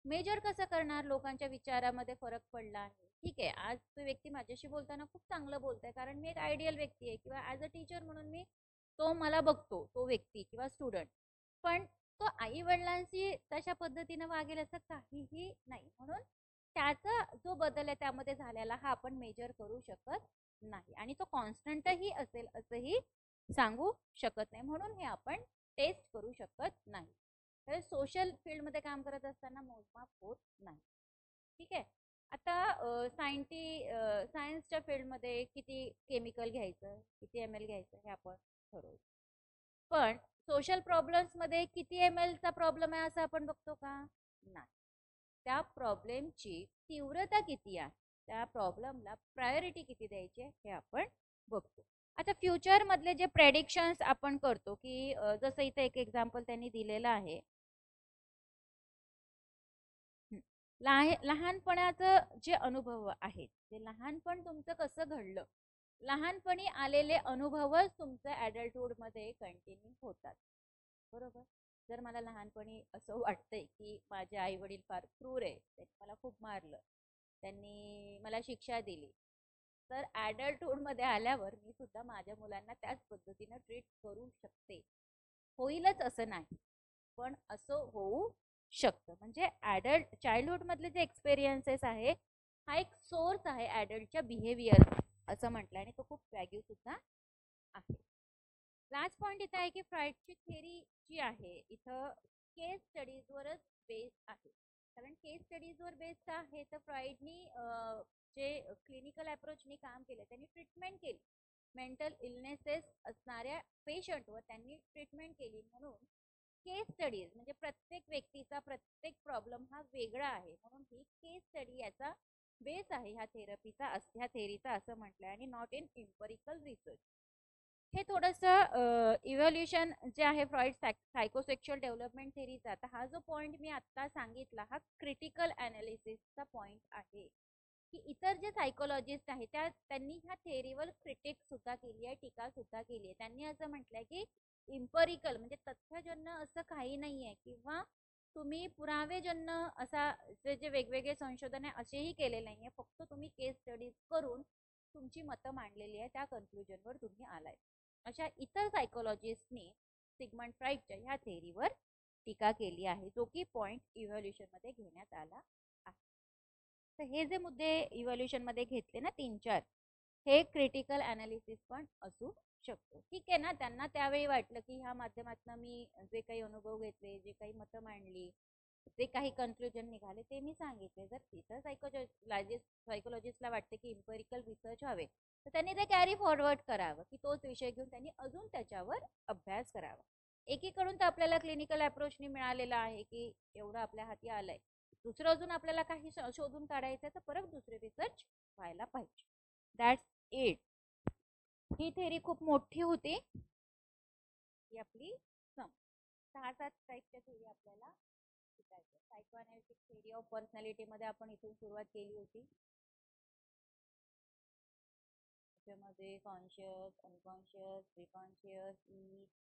मेजर कसं करणार. लोकांच्या विचारामध्ये फरक पडला आहे, ठीक आहे. आज तो व्यक्ती माझ्याशी बोलताना खूप चांगलं बोलतोय कारण मी एक आयडियल व्यक्ती आहे किंवा ॲज अ टीचर म्हणून मी तो मला बघतो तो व्यक्ती किंवा स्टुडंट. पण तो आई वडिलांशी तशा पद्धतीनं वागेल असं काहीही नाही. म्हणून त्याचा जो बदल आहे त्यामध्ये झालेला हा आपण मेजर करू शकत नाही आणि तो कॉन्स्टंटही असेल असंही सांगू शकत नाही. म्हणून हे आपण टेस्ट करू शकत नाही. तर सोशल फील्डमध्ये काम करत असताना मोजमाप होत नाही, ठीक आहे. आता सायन्सच्या फील्डमध्ये किती केमिकल घ्यायचं, किती ml घ्यायचं हे आपण ठरवू. पण सोशल प्रॉब्लेम्समध्ये किती ml चा प्रॉब्लेम आहे असं आपण बघतो का? नाही. त्या प्रॉब्लेमची तीव्रता किती आहे, त्या प्रॉब्लेमला प्रायोरिटी किती द्यायची हे आपण बघतो. आता फ्युचर मधले जे प्रेडिक्शन्स आपण करतो की जसं इथे एक एक्झाम्पल त्यांनी दिलेलं आहे. लहानपणाचं जे अनुभव आहेत ते लहानपण तुमचं कसं घडलं, लहानपणी आलेले अनुभवच तुमचं ॲडल्टहूडमध्ये कंटिन्यू होतात, बरोबर. जर मला लहानपणी असं वाटतंय की माझे आई वडील फार क्रूर आहे, त्यांनी मला खूप मारलं, त्यांनी मला शिक्षा दिली, तर ॲडल्टहूडमध्ये आल्यावर मी सुद्धा माझ्या मुलांना त्याच पद्धतीनं ट्रीट करू शकते. होईलच असं नाही, पण असं होऊ शकतं. म्हणजे ॲडल्ट चाइल्डहुड मधले जे एक्सपिरियन्सेस आहे हा एक सोर्स आहे ॲडल्टच्या बिहेवियर असं म्हटलं आणि तो खूप व्हॅल्यू सुद्धा आहे. लास्ट पॉइंट इथं आहे की फ्राईडची थेरी जी आहे इथं केस स्टडीजवरच बेस्ड आहे. कारण केस स्टडीजवर बेस्ड आहे तर फ्राईडनी जे क्लिनिकल अप्रोचनी काम केलं, त्यांनी ट्रीटमेंट केली, मेंटल इलनेसेस असणाऱ्या पेशंटवर त्यांनी ट्रीटमेंट केली. म्हणून केस स्टडीज म्हणजे प्रत्येक व्यक्तीचा प्रत्येक प्रॉब्लेम हा वेगळा आहे, म्हणून ही केस स्टडी याचा बेस आहे ह्या थेरपीचा, ह्या थेरीचा असं म्हटलंय आणि नॉट इन एम्पिरिकल रिसर्च. हे थोडंसं इव्हॉल्युशन जे आहे फ्रॉइड सायकोसेक्शुअल डेव्हलपमेंट थेरीचा. आता हा जो पॉईंट मी आता सांगितला हा क्रिटिकल ॲनालिसिसचा पॉईंट आहे की इतर जे सायकोलॉजिस्ट आहेत त्यांनी ह्या थेरीवर क्रिटिक सुद्धा केली आहे, टीका सुद्धा केली आहे. त्यांनी असं म्हटलंय की इम्पेरिकल म्हणजे तथ्यजन्य असं काही नाहीये किंवा तुम्ही पुरावेजन्य असा जे वेगवेगळे संशोधन आहे असेही केले नाहीये, फक्त तुम्ही केस स्टडीज करून तुमची मतं मांडलेली आहे, त्या कन्क्लुजनवर तुम्ही आलाय. अशा इतर सायकोलॉजिस्टनी सिगमंड फ्राईडच्या ह्या थेरीवर टीका केली आहे, जो की पॉइंट इव्हॉल्युशन मध्ये घेण्यात आला आहे. तर हे जे मुद्दे इव्हॉल्युशन मध्ये घेतले ना 3-4, हे क्रिटिकल ॲनालिसिस पण असू शकतो, ठीक आहे ना. त्यांना त्यावेळी वाटलं की ह्या माध्यमातून मी जे काही अनुभव घेतले, जे काही मतं मांडली जे काही कन्क्लुजन निघाले ते मी सांगितले. जर तिथं सायकोलॉजिस्टला वाटते की इम्पेरिकल रिसर्च हवे, तर त्यांनी ते कॅरी फॉरवर्ड करावं, की तोच विषय घेऊन त्यांनी अजून त्याच्यावर अभ्यास करावा. एकीकडून तर आपल्याला क्लिनिकल अप्रोचनी मिळालेलं आहे की एवढं आपल्या हाती आलंय, दुसरं अजून आपल्याला काही शोधून काढायचं तर परत दुसरे रिसर्च व्हायला पाहिजे. That's it. ही थेरी खूप मोठी होती. ही आपली 6-7 टाईपच्या थेरी आपल्याला शिकायच्या. सायकोअनालिटिक थेरी ऑफ पर्सनॅलिटी मध्ये आपण इथून सुरुवात केली होती. त्याच्यामध्ये conscious, unconscious, preconscious,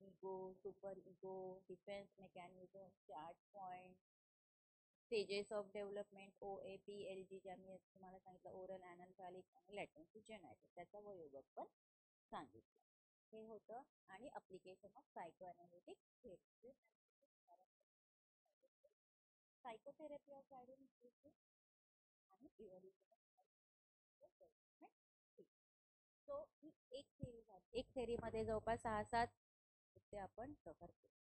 ego, super ego, defence mechanism, chart point, stages of development, OAP-LG, ज्या मी तुम्हाला सांगितलं, ओरल, ॲनाफॅलिक आणि लॅटेन्सी जेनायटिक, त्याचा वयोगत पण सांगितलं. हे होतं. आणि application of psychoanalytic theory, psychotherapy of identity आणि इव्हॉल्युशन ऑफ डेव्हलपमेंट. सो ही एक थेरी झाली. एक थेरीमध्ये जवळपास 6-7 ते आपण कव्हर केले.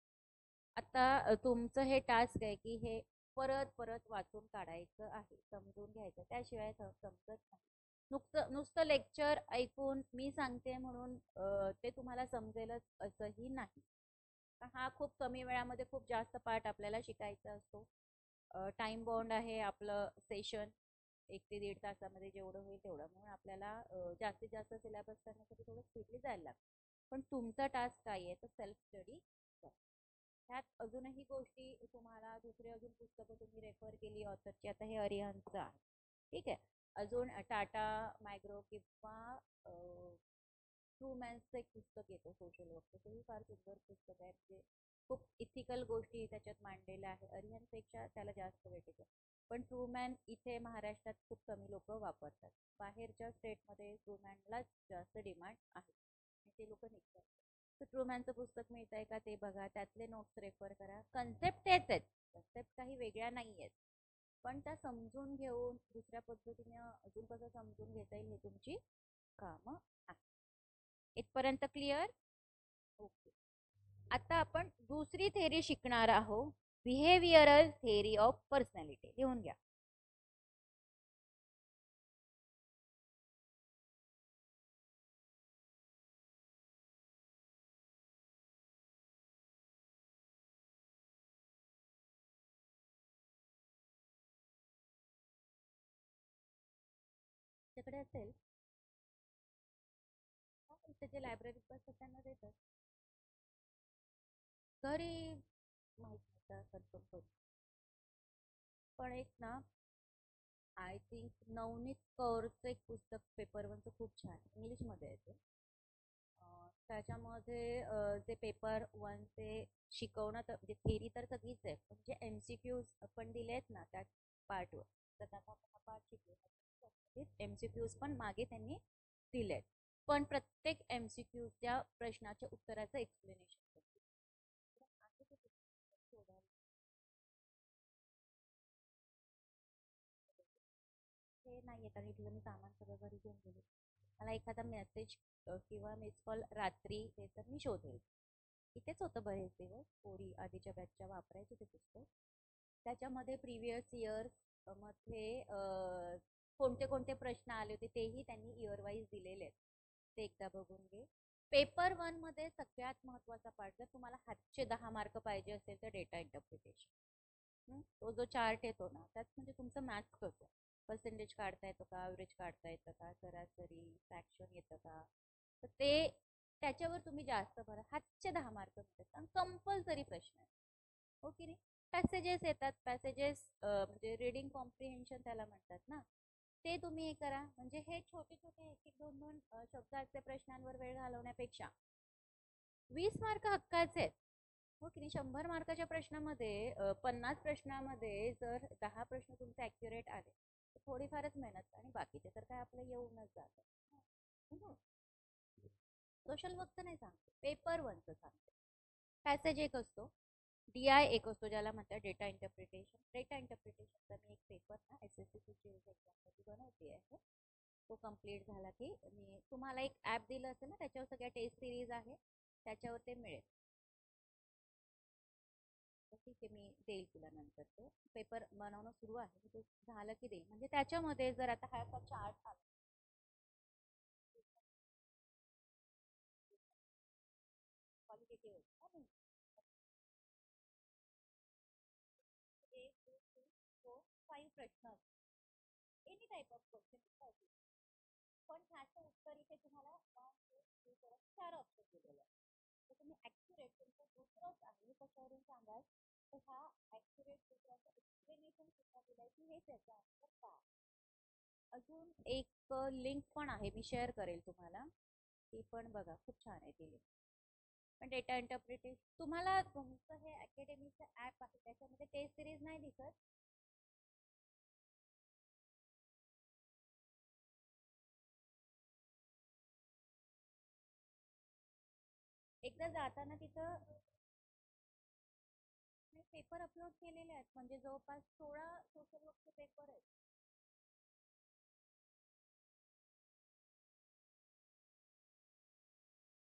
आता तुमचं हे टास्क आहे की हे परत परत वाचून काढायचं आहे, समजून घ्यायचं, त्याशिवाय समजत नाही. नुसतं लेक्चर ऐकून मी सांगते म्हणून ते तुम्हाला समजेलच असंही नाही. हा खूप कमी वेळामध्ये खूप जास्त पार्ट आपल्याला शिकायचा असतो. टाइम बाउंड आहे आपलं सेशन, 1 ते 1.5 तासामध्ये जेवढं होईल तेवढं, म्हणून आपल्याला जास्तीत जास्त सिलेबस करण्यासाठी थोडं स्पीडली जायला लागतं. पण तुमचा टास्क काय आहे तर सेल्फ स्टडी करा. ह्यात अजूनही गोष्टी तुम्हाला दुसरे अजून पुस्तकं तुम्ही रेफर केली ऑथरची, आता हे अरिहंतचं आहे, ठीक आहे. अजून टाटा, मॅग्रो किंवा ट्रूमॅनचं एक पुस्तक येतं सोशल वर्कचं, तेही फार सुंदर पुस्तक आहे. म्हणजे खूप इथिकल गोष्टी त्याच्यात मांडलेल्या आहे. अरिहंतपेक्षा त्याला जास्त वेटेज आहे. पण ट्रूमॅन इथे महाराष्ट्रात खूप कमी लोक वापरतात. बाहेरच्या स्टेटमध्ये ट्रूमॅनलाच जास्त डिमांड आहे, ते लोक निघतात. तर ट्रूमॅनचं पुस्तक मिळत आहे का ते बघा, त्यातले नोट्स रेफर करा. कन्सेप्ट तेच आहेत, कन्सेप्ट काही वेगळ्या नाही आहेत, पण त्या समजून घेऊन दुसऱ्या पद्धतीने अजून कसं समजून घेता येईल हे तुमची कामं आहे. इथपर्यंत क्लिअर? ओके. आता आपण दुसरी थेरी शिकणार आहोत, बिहेवियरल थेरी ऑफ पर्सनॅलिटी. लिहून घ्या. त्याच्याकडे असेल त्याचे लायब्ररीत बसतात त्यांना देतात घरी, माहित नसतं कन्फर्म करून. पण एक ना, आय थिंक नवनीत कौरचं एक पुस्तक पेपर वनचं खूप छान इंग्लिशमध्ये आहे ते. त्याच्यामध्ये ते पेपर वनचे शिकवणं तर म्हणजे थेरी तर सगळीच आहे, म्हणजे MCQs पण दिले आहेत ना त्या पार्टवर. तर आता आपण हा पार्ट शिकलो, MCQs पण मागे त्यांनी दिले आहेत. पण प्रत्येक MCQ त्या प्रश्नाच्या उत्तराचं एक्सप्लेनेशन हे नाही आहे, कारण इथलं मी सामान सगळं घरी घेऊन गेले. मला एखादा मेसेज किंवा मिस कॉल रात्री ते तर मी शोधेल. इथेच होतं बरेच दिवस, पोरी आधीच्या बॅचच्या वापरायचे ते पुस्तक. त्याच्यामध्ये प्रिव्हियस इयर मध्ये कोणते कोणते प्रश्न आले होते तेही त्यांनी इयर वाईज दिलेले आहेत, ते एकदा बघून घे. पेपर वन मध्ये सगळ्यात महत्वाचा पार्ट, जर तुम्हाला हातचे 10 मार्क पाहिजे असेल तर डेटा इंटरप्रिटेशन. तो जो चार्ट येतो ना, त्यात म्हणजे तुमचं मॅथ्स कसं पर्सेंटेज काढता येतं का, ॲव्हरेज काढता येतं का, सरासरी फ्रॅक्शन येतं का, तर ते त्याच्यावर तुम्ही जास्त भरा. हातचे 10 मार्क मिळतात आणि कंपल्सरी प्रश्न आहे, हो की नाही. पॅसेजेस येतात, पॅसेजेस म्हणजे रिडिंग कॉम्प्रिहेन्शन त्याला म्हणतात ना, ते तुम्ही हे करा. म्हणजे हे छोटे छोटे 1-2 शब्दाचे प्रश्नांवर वेळ घालवण्यापेक्षा 20 मार्क हक्काचे आहेत, हो की नाही. 100 मार्काच्या प्रश्नामध्ये 50 प्रश्नामध्ये जर 10 प्रश्न तुमचे ॲक्युरेट आले तर थोडीफारच मेहनत, आणि बाकीचे तर काय आपलं येऊनच जातं. सोशल वर्कचं नाही सांगते, पेपर वनचं सांगते. पॅसेज एक असतो, DI एक असतो, ज्याला म्हणतात डेटा इंटरप्रिटेशन. डेटा इंटरप्रिटेशनचा मी एक पेपर ना SSC एक्झामसाठी बनवते आहे. तो कम्प्लीट झाला की मी तुम्हाला एक ॲप दिलं असेल ना, त्याच्यावर सगळ्या टेस्ट सिरीज आहे, त्याच्यावर ते मिळेल. तर ठीक आहे, मी देईल तुला नंतर. तो पेपर बनवणं सुरू आहे, ते झालं की देईल. म्हणजे त्याच्यामध्ये जर आता हा असा चार्ट आला, क्वालिटेटिव्ह 5 प्रश्न एनी टाइप ऑफ क्वेश्चन. पण ह्याचं उत्तर इथे तुम्हाला 4 ऑप्शन दिलेले आहे. तर तुम्ही ऍक्युरेट तुमचं दुसरंच आहे कशावरून सांगाल, तर हा ऍक्युरेट दुसऱ्याचं एक्सप्लेनेशन सुद्धा दिलंय की हे त्याचा आन्सर काय. अजून एक लिंक पण आहे, मी शेअर करेल तुम्हाला, ती पण बघा, खूप छान आहे ती लिंक. पण डेटा इंटरप्रिटेशन तुम्हाला तुमचं हे अकॅडमीचं ऍप आहे त्याच्यामध्ये टेस्ट सिरीज नाही दिसत. एकदा जाताना तिथं पेपर अपलोड केलेले आहेत, म्हणजे जवळपास 16 सोशल वर्कचे पेपर आहेत.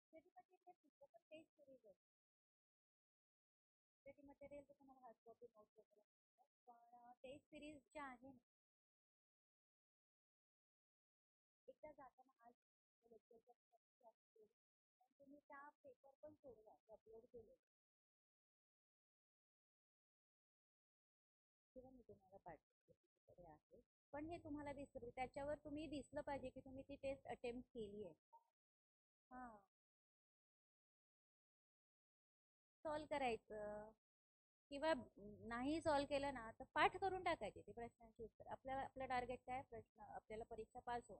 स्टडी मटेरियल तिथं पण टेस्ट सिरीज आहे. स्टडी मटेरियल तर तुम्हाला हार्ड कॉपी नोट्स वगैरे पण टेस्ट सिरीज ज्या आहे ना, एकदा जाताना आज लेक्चरच्या तुम्ही त्या पेपर पण सोडवा अपलोड केले किंवा मी तुम्हाला पाठवते तिकडे आहे. पण हे तुम्हाला दिसलं त्याच्यावर तुम्ही दिसलं पाहिजे की तुम्ही ती टेस्ट अटेम्प्ट केली आहे. हा, सॉल्व करायचं किंवा नाही सॉल्व केलं ना तर पाठ करून टाकायचे ते प्रश्नांची उत्तर. आपलं टार्गेट काय, प्रश्न आपल्याला परीक्षा पास हो.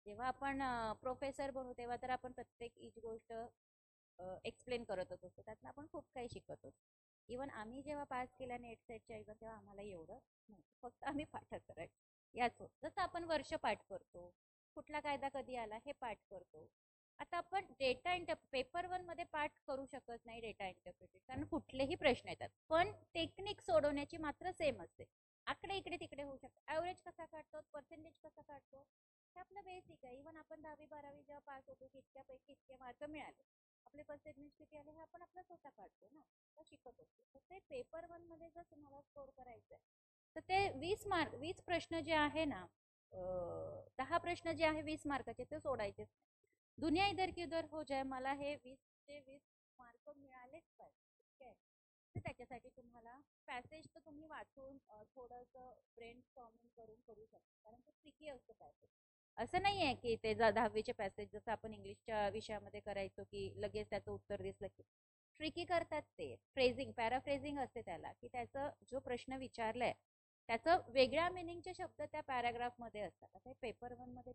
जेव्हा आपण प्रोफेसर बनू तेव्हा तर आपण प्रत्येक इच गोष्ट एक्सप्लेन करतच असतो, त्यातनं आपण खूप काही शिकतो. इवन आम्ही जेव्हा पास केल्या नेट सेटच्या एक्झाम तेव्हा आम्हाला एवढं नव्हतं, फक्त आम्ही पाठ करायचो याच होत. जसं आपण वर्ष पाठ करतो, कुठला कायदा कधी आला हे पाठ करतो. आता आपण डेटा पेपर 1 मध्ये पाठ करू शकत नाही डेटा इंटरप्रिटेशन, कारण कुठलेही प्रश्न येतात, पण टेक्निक सोडवण्याची मात्र सेम असते. आकडे इकडे तिकडे होऊ शकतात, ऍव्हरेज कसा काढतो, पर्सेंटेज कसा काढतो, हे आपलं बेसिक आहे. इव्हन आपण 10वी 12वी जेव्हा पास होतो इतक्यापैकी इतके मार्क मिळाले, आपले पर्सेंटेज किती आले हे आपण आपला स्वतः काढतो ना, शिकत असतो. तर ते पेपर 1 मध्ये जर तुम्हाला स्कोर करायचं आहे तर ते 20 प्रश्न जे आहे ना, 10 प्रश्न जे आहे 20 मार्काचे ते सोडायचे. दुनिया इधर की उधर हो जाए, मला हे 20 मार्क मिळालेच पाहिजे. ठीक आहे, तर त्याच्यासाठी तुम्हाला पॅसेज तर तुम्ही वाचून थोडंसं ब्रेन स्टॉर्मिंग करून करू शकता, कारण ते ट्रिकी असतं पॅसेज. असं नाही आहे की ते 10वीचे पॅसेज जसं आपण इंग्लिशच्या विषयामध्ये करायचो की लगेच त्याचं उत्तर दिसलं की. ट्रिकी करतात ते, फ्रेझिंग पॅराफ्रेझिंग असते त्याला, की त्याचं जो प्रश्न विचारलाय त्याचं वेगळ्या मिनिंगचे शब्द त्या पॅराग्राफ मध्ये असतात. आता पेपर 1 मध्ये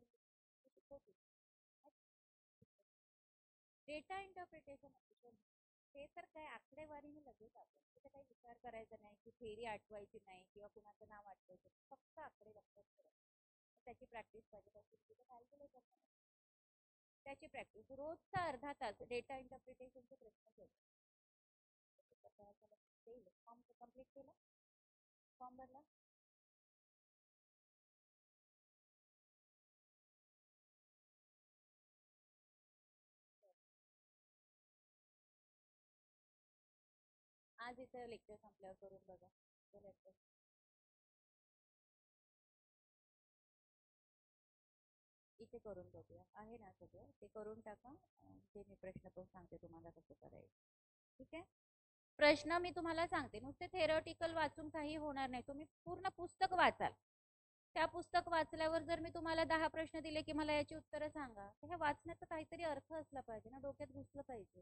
डेटा इंटरप्रिटेशन ते तर काय आकडेवारीने लगेच आपण तिथे काही विचार करायचा नाही की थेरी आठवायची नाही किंवा कुणाचं नाव आठवायचं, फक्त आकडे लक्षात ठेवायचे. त्याची प्रॅक्टिस पाहिजे, कॅल्क्युलेटर त्याची प्रॅक्टिस रोजचा अर्धा तास डेटा इंटरप्रिटेशनचे प्रश्न सोडवा. फॉर्म कम्प्लीट केला, फॉर्म भरला. आज इथं लेक्चर संपल्यावर करून बघा. इथे करून बघूया, आहे ना सगळं ते करून टाका. ते मी प्रश्न पण सांगते तुम्हाला कसं करायचं. ठीक आहे, प्रश्न मी तुम्हाला सांगते, नुसते थेरॉटिकल वाचून काही होणार नाही. तुम्ही पूर्ण पुस्तक वाचाल. त्या पुस्तक वाचल्यावर जर मी तुम्हाला 10 प्रश्न दिले की मला याची उत्तरं सांगा, तर ह्या वाचण्याचा काहीतरी अर्थ असला पाहिजे ना, डोक्यात घुसलं पाहिजे.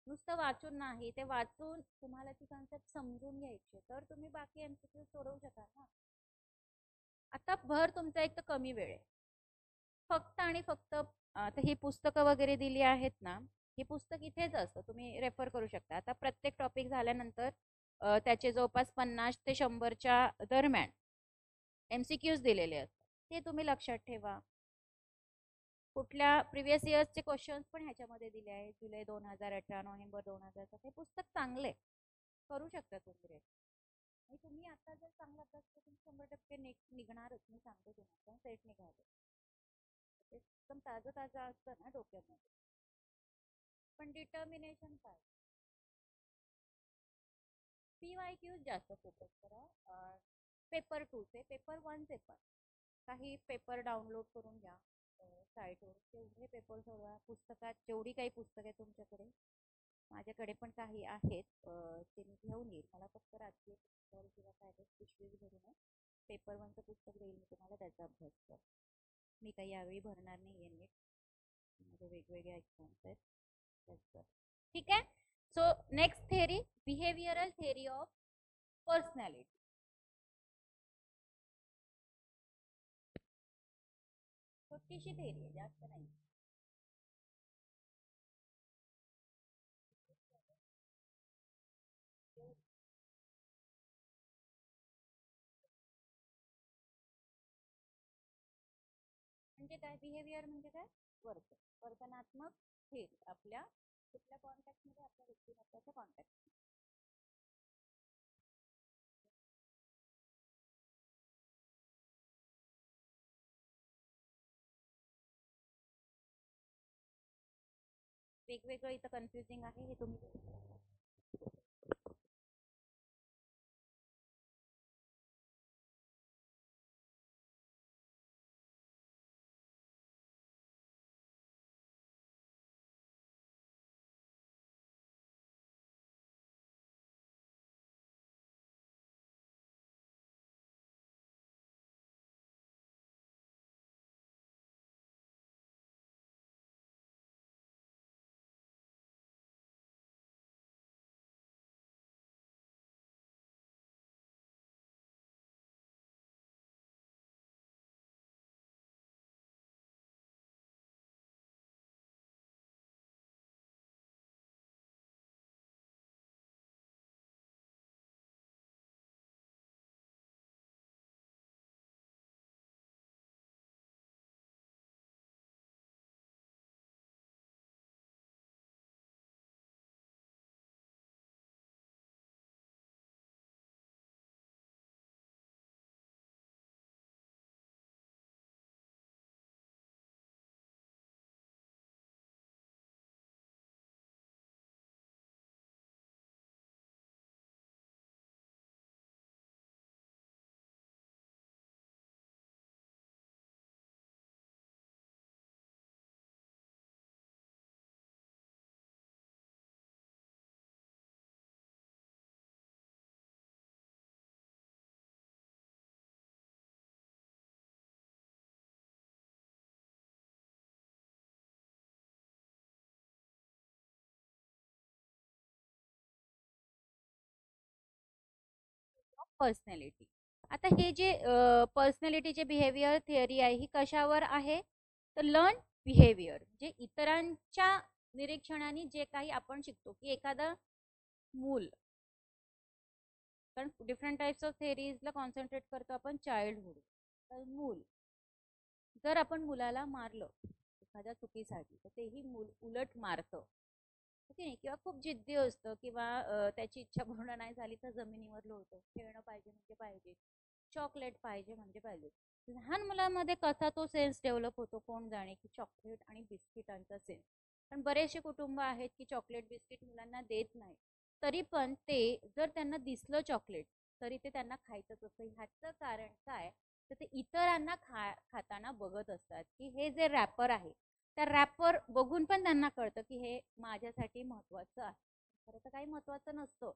नुसतं वाचून नाही, ते वाचून तुम्हाला ती कन्सेप्ट समजून घ्यायची, तर तुम्ही बाकी एमसीक्यू सोडवू शकाल ना. आता भर तुमचा एक तर कमी वेळ आहे, फक्त आणि फक्त आता ही पुस्तकं वगैरे दिली आहेत ना, ही पुस्तक इथेच असतं, तुम्ही रेफर करू शकता. आता प्रत्येक टॉपिक झाल्यानंतर त्याचे जवळपास 50 ते 100च्या दरम्यान एमसीक्यूज दिलेले असतात, ते तुम्ही लक्षात ठेवा. कुठल्या प्रिव्हियस इयर्सचे क्वेश्चन्स पण ह्याच्यामध्ये दिले आहेत, जुलै 2018, नोव्हेंबर 2000. हे पुस्तक चांगले करू शकता तुम्ही रेफर. आणि तुम्ही आता जर चांगला अभ्यास करून 100% निघणारच, मी सांगते तुम्हाला, सेट निघाले एकदम ताजं ताजं असतं ना डोक्यामध्ये. पण डिटर्मिनेशन काय, PYQ जास्त फोकस करा. पेपर 2चे पेपर 1चे पण काही पेपर डाउनलोड करून घ्या साईटवर, तेवढे पेपर सोडवा. पुस्तकात जेवढी काही पुस्तके तुमच्याकडे, माझ्याकडे पण काही आहेत, ते मी घेऊन येईल. मला फक्त रात्री किंवा काय पिशवीच भरून पेपर 1चं पुस्तक देईल मी तुम्हाला, त्याचा अभ्यास कर. मी काही यावेळी भरणार नाही आहे नीट, माझे वेगवेगळे एक्झाम्स आहेत. ठीक आहे. So next theory, behavioural theory of personality. छोटीशी थेअरी आहे, जास्त नाही. म्हणजे काय, बिहेवियर म्हणजे काय, वर्तनात्मक थेअरी आपल्या कुठल्या कॉन्टॅक्टमध्ये, आपल्या व्यक्तिमत्वाच्या कॉन्टॅक्ट. वेगवेगळं इथं कन्फ्युजिंग आहे हे तुम्ही पर्सनॅलिटी. आता हे जे पर्सनॅलिटीचे बिहेवियर थिअरी आहे ही कशावर आहे, तर लर्न बिहेवियर, जे इतरांच्या निरीक्षणाने जे काही आपण शिकतो, की एखादा मूल, कारण डिफरंट टाइप्स ऑफ थेअरीजला कॉन्सन्ट्रेट करतो आपण चाइल्डहुड. तर मूल, जर आपण मुलाला मारलं एखाद्या चुकीसाठी तर तेही मूल उलट मारतं, ओके नाही, किंवा खूप जिद्दी असतं, किंवा त्याची इच्छा पूर्ण नाही झाली तर जमिनीवर लोळतो, खेळणं पाहिजे म्हणजे पाहिजे, चॉकलेट पाहिजे म्हणजे पाहिजे. लहान मुलांमध्ये कसा तो सेन्स डेव्हलप होतो कोण जाणे, की चॉकलेट आणि बिस्किटांचा सेन्स. पण बरेचसे कुटुंब आहेत की चॉकलेट बिस्किट मुलांना देत नाही, तरी पण ते जर त्यांना दिसलं चॉकलेट तरी ते त्यांना खायचंच असतं. ह्याचं कारण काय, तर ते इतरांना खाताना बघत असतात, की हे जे रॅपर आहे त्या रॅपर बघून पण त्यांना कळतं की हे माझ्यासाठी महत्वाचं आहे. खरं तर काही महत्वाचं नसतं,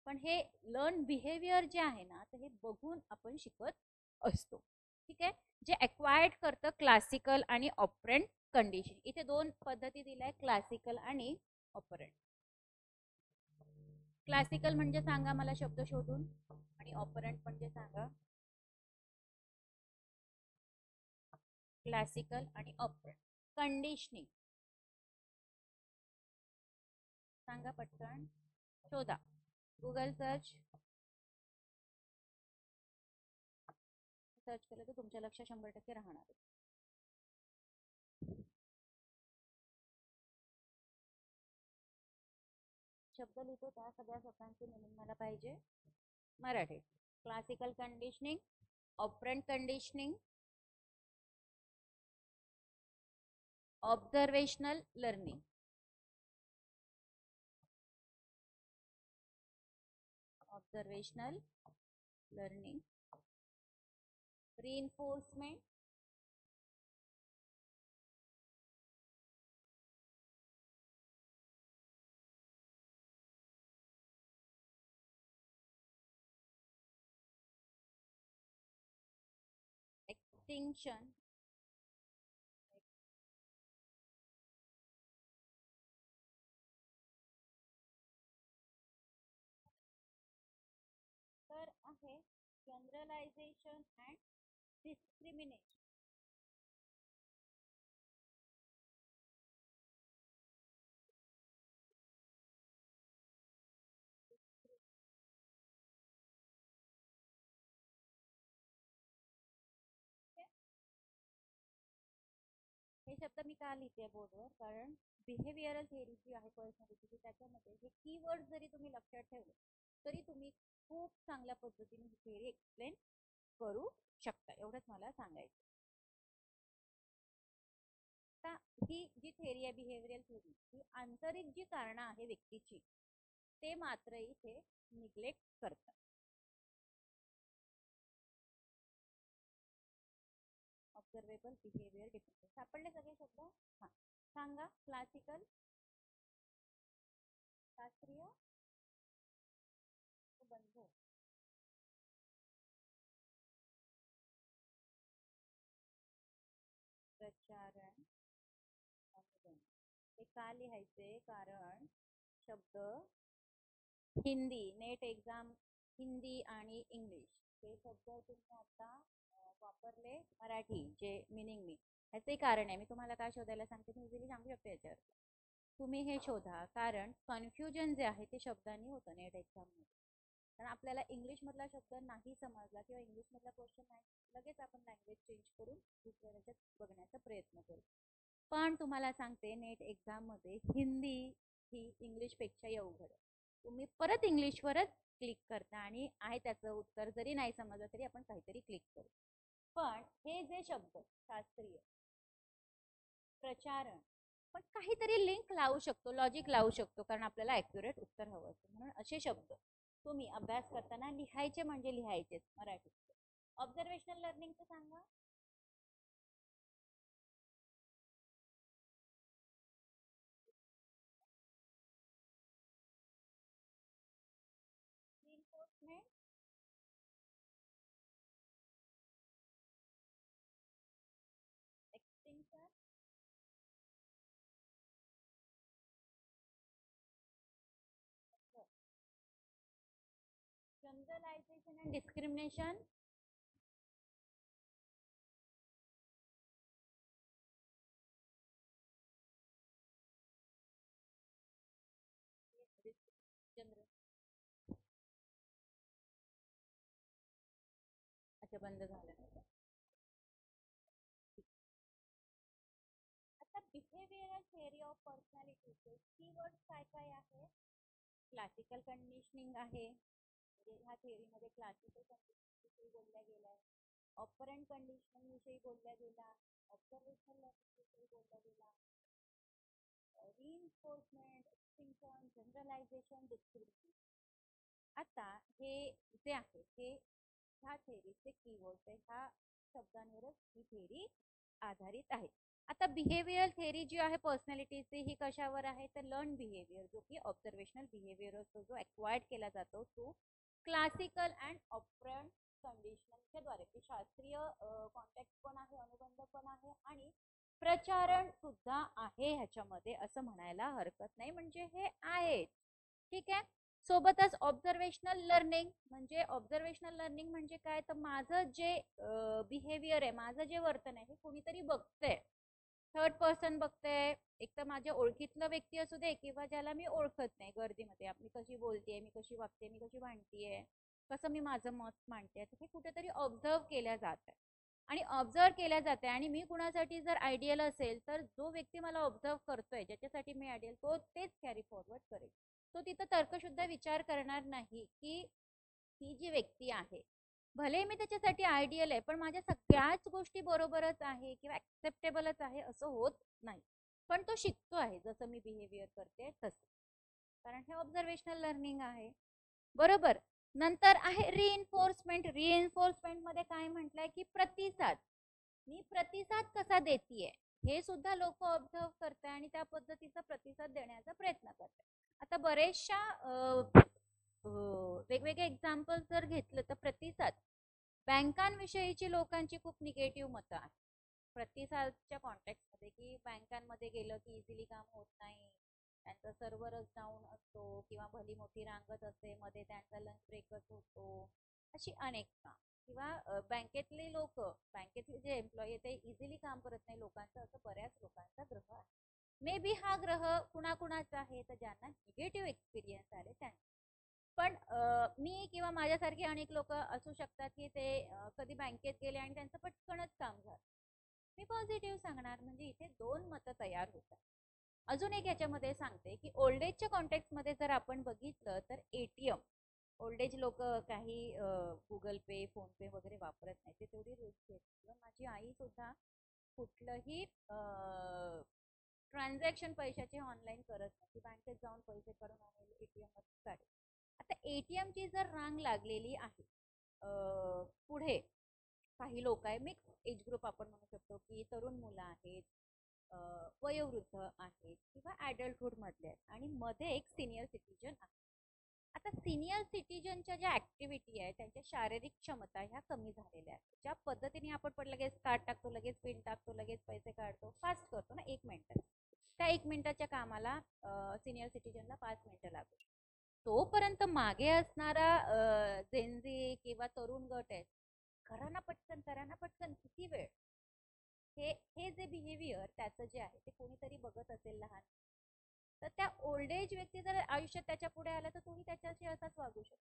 पण हे लर्न बिहेवियर जे आहे ना, तर हे बघून आपण शिकत असतो. ठीक आहे. जे एक्वायर्ड करतं क्लासिकल आणि ऑपरंट कंडिशन. इथे दोन पद्धती दिल्या, क्लासिकल आणि ऑपरंट. क्लासिकल म्हणजे सांगा मला शब्द शोधून, आणि ऑपरंट म्हणजे सांगा. क्लासिकल आणि ऑपरंट. कंडिशनिंग सांगा पटकन, शोधा, गुगल सर्च केलं तर तुमच्या लक्ष 100% राहणार. शब्द लिहितो त्या सगळ्या शब्दांची मिनिंग मला पाहिजे मराठीत. Classical conditioning, operant conditioning, observational learning. Observational learning, reinforcement, extinction, तर आहे जनरलायझेशन अँड डिस्क्रिमिनेशन. हे शब्द मी का लिहिते बोर्डवर, कारण बिहेवियरल थेअरी जी आहे पर्सनॅलिटीची, त्याच्यामध्ये हे कीवर्ड जरी तुम्ही लक्षात ठेवले तरी तुम्ही खूप चांगल्या पद्धतीने ही थेअरी एक्सप्लेन करू शकता. एवढंच मला सांगायचं. आता ही जी थेअरी आहे बिहेवियरल थेअरी, ही आंतरिक जी कारणं आहे व्यक्तीची ते मात्र इथे निग्लेक्ट करतात. ऑब्झर्वेबल बिहेवियर डिफरन्स सापडले सगळे शब्द. हा सांगा. क्लासिकल, शास्त्रीय, बंध, प्रचारण, अनुबंध. हे का लिहायचे, कारण शब्द हिंदी नेट एक्झाम, हिंदी आणि इंग्लिश हे शब्द तुम्ही आता वापरले मराठी जे मिनिंग मी, ह्याचे कारण आहे. मी तुम्हाला काय शोधायला सांगते मी इझिली सांगू शकते याच्यावर. तुम्ही हे शोधा, कारण कन्फ्युजन जे आहे ते शब्दांनी होतं नेट एक्झाममध्ये. कारण आपल्याला इंग्लिश मधला शब्द नाही समजला किंवा इंग्लिश मधला क्वेश्चन नाही, लगेच आपण लँग्वेज चेंज करून दुसऱ्या याच्यात बघण्याचा प्रयत्न करू. पण तुम्हाला सांगते नेट एक्झाम मध्ये हिंदी ही इंग्लिश पेक्षा अवघड आहे. तुम्ही परत इंग्लिशवरच क्लिक करता आणि आहे त्याचं उत्तर जरी नाही समजलं तरी आपण काहीतरी क्लिक करू. पण हे जे शब्द शास्त्रीय, प्रचारण, पण काहीतरी लिंक लावू शकतो, लॉजिक लावू शकतो, कारण आपल्याला ॲक्युरेट उत्तर हवं असतं. म्हणून असे शब्द तुम्ही अभ्यास करताना लिहायचे म्हणजे लिहायचेच मराठीत. ऑब्झर्वेशनल लर्निंगचं सांगा. Reinforcement, extinction, generalisation and discrimination, general. अच्छा, बंद झालं. आता बिहेवियरल थेअरी ऑफ पर्सनॅलिटीचे कीवर्ड्स काय काय आहे. क्लासिकल कंडिशनिंग आहे, म्हणजे ह्या थेअरीमध्ये क्लासिकल कंडिशनिंग विषयी बोलल्या गेलाय, ऑपरंट कंडिशनिंग विषयी बोलल्या गेला, ऑब्झर्वेशनल लर्निंग विषयी बोलल्या गेला, रिइन्फोर्समेंट, एक्सटिंक्शन, जनरलायझेशन, डिस्क्रिमिनेशन. आता हे जे आहे हे ह्या थेअरीचे कीवर्ड्स आहे, ह्या शब्दांवरच ही थेअरी आधारित आहे. आता बिहेवियरल थेअरी जी आहे पर्सनॅलिटीची ही कशावर आहे, तर लर्न बिहेवियर, जो की ऑब्झर्वेशनल बिहेवियर असतो, जो एक्वायर्ड केला जातो तो क्लासिकल अँड ऑपरंट कंडिशनिंगच्या द्वारे. शास्त्रीय कॉन्टेक्स्ट पण आहे, अनुबंध पण आहे आणि प्रचारण सुद्धा आहे ह्याच्यामध्ये, असं म्हणायला हरकत नाही. म्हणजे हे आहे, ठीक आहे. सोबतच ऑब्झर्वेशनल लर्निंग, म्हणजे ऑब्झर्वेशनल लर्निंग म्हणजे काय, तर माझं जे बिहेवियर आहे, माझं जे वर्तन आहे हे कोणीतरी बघतंय, थर्ड पर्सन बघतंय. एक तर माझ्या ओळखीतलं व्यक्ती असू दे किंवा ज्याला मी ओळखत नाही, गर्दीमध्ये मी कशी बोलतेय, मी कशी वागते, मी कशी भांडतीये, कसं मी माझं मत मांडते, हे कुठेतरी ऑब्झर्व केल्या जात आहे. आणि ऑब्झर्व केल्या जाते आणि मी कुणासाठी जर आयडियल असेल तर जो व्यक्ती मला ऑब्झर्व करतोय, ज्याच्यासाठी मी आयडियल, तो तेच कॅरी फॉरवर्ड करेल. तो तिथं तर्कशुद्ध विचार करणार नाही की ही जी व्यक्ती आहे, भले मी त्याच्यासाठी आयडियल आहे पण माझ्या सगळ्याच गोष्टी बरोबरच आहे किंवा ऍक्सेप्टेबलच आहे असं होत नाही. पण तो शिकतो आहे जसं मी बिहेवियर करते तसं, कारण हे ऑब्झर्वेशनल लर्निंग आहे. बरोबर. नंतर आहे रिइन्फोर्समेंट. रिइन्फोर्समेंट मध्ये काय म्हटलंय की प्रतिसाद. मी प्रतिसाद कसा देतीये हे सुद्धा लोक ऑब्झर्व करताय आणि त्या पद्धतीचा प्रतिसाद देण्याचा प्रयत्न करताय. आता बरेचशा वेगवेगळे एक्झाम्पल जर घेतलं तर प्रतिसाद, बँकांविषयीची लोकांची खूप निगेटिव्ह मतं आहेत प्रतिसादच्या कॉन्टेक्स्टमध्ये, की बँकांमध्ये गेलं की इझिली काम होत नाही, त्यांचा सर्व्हरच डाऊन असतो किंवा भली मोठी रांगत असते, मध्ये त्यांचा लंच ब्रेकच होतो, अशी अनेक काम. किंवा बँकेतले लोक, बँकेतले जे एम्प्लॉई ते इझिली काम करत नाही लोकांचं, असं बऱ्याच लोकांचा ग्रह आहे. मे बी हा ग्रह कुणाकुणाचा आहे तर ज्यांना निगेटिव्ह एक्सपिरियन्स आले त्यांना. पण मी किंवा माझ्यासारखे अनेक लोक असू शकतात की ते कधी बँकेत गेले आणि त्यांचं पटकनच काम झालं. मी पॉझिटिव्ह सांगणार, म्हणजे इथे दोन मतं तयार होतात. अजून एक याच्यामध्ये सांगते की ओल्ड एजच्या कॉन्टेक्स्टमध्ये जर आपण बघितलं तर एटीएम, ओल्ड एज लोक काही गुगल पे, फोन पे वगैरे वापरत नाही, ते तेवढी रिस्क घेत. माझी आई सुद्धा कुठलंही ट्रान्झॅक्शन पैशाचे ऑनलाईन करत नाही, बँकेत जाऊन पैसे काढून आणेल, एटीएम मध्ये काढेल. आता एटीएम ची जर रांग लागलेली आहे पुढे, काही लोक आहे, मिक्स एज ग्रुप आपण म्हणू शकतो, की तरुण मुलं आहेत, वयोवृद्ध आहेत किंवा ॲडल्टहुड मधले आहेत, आणि मध्ये एक सिनियर सिटीजन आहे. आता सिनियर सिटीजनच्या ज्या ऍक्टिव्हिटी आहे, त्यांच्या शारीरिक क्षमता ह्या कमी झालेल्या आहेत. ज्या पद्धतीने आपण पण लगेच कार्ड टाकतो, लगेच पिन टाकतो, लगेच पैसे काढतो, फास्ट करतो ना 1 मिनिटात, त्या 1 मिनिटाच्या कामाला सिनियर सिटीजनला 5 मिनिटं लागू. तोपर्यंत मागे असणारा जेनझी किंवा तरुण गट आहे, करा ना पटकन, करा ना पटकन, किती वेळ. हे जे बिहेवियर त्याचं जे आहे ते कोणीतरी बघत असेल लहान, तर त्या ओल्ड एज व्यक्ती जर आयुष्यात त्याच्या पुढे आला तर तुम्ही त्याच्याशी असाच वागू शकता.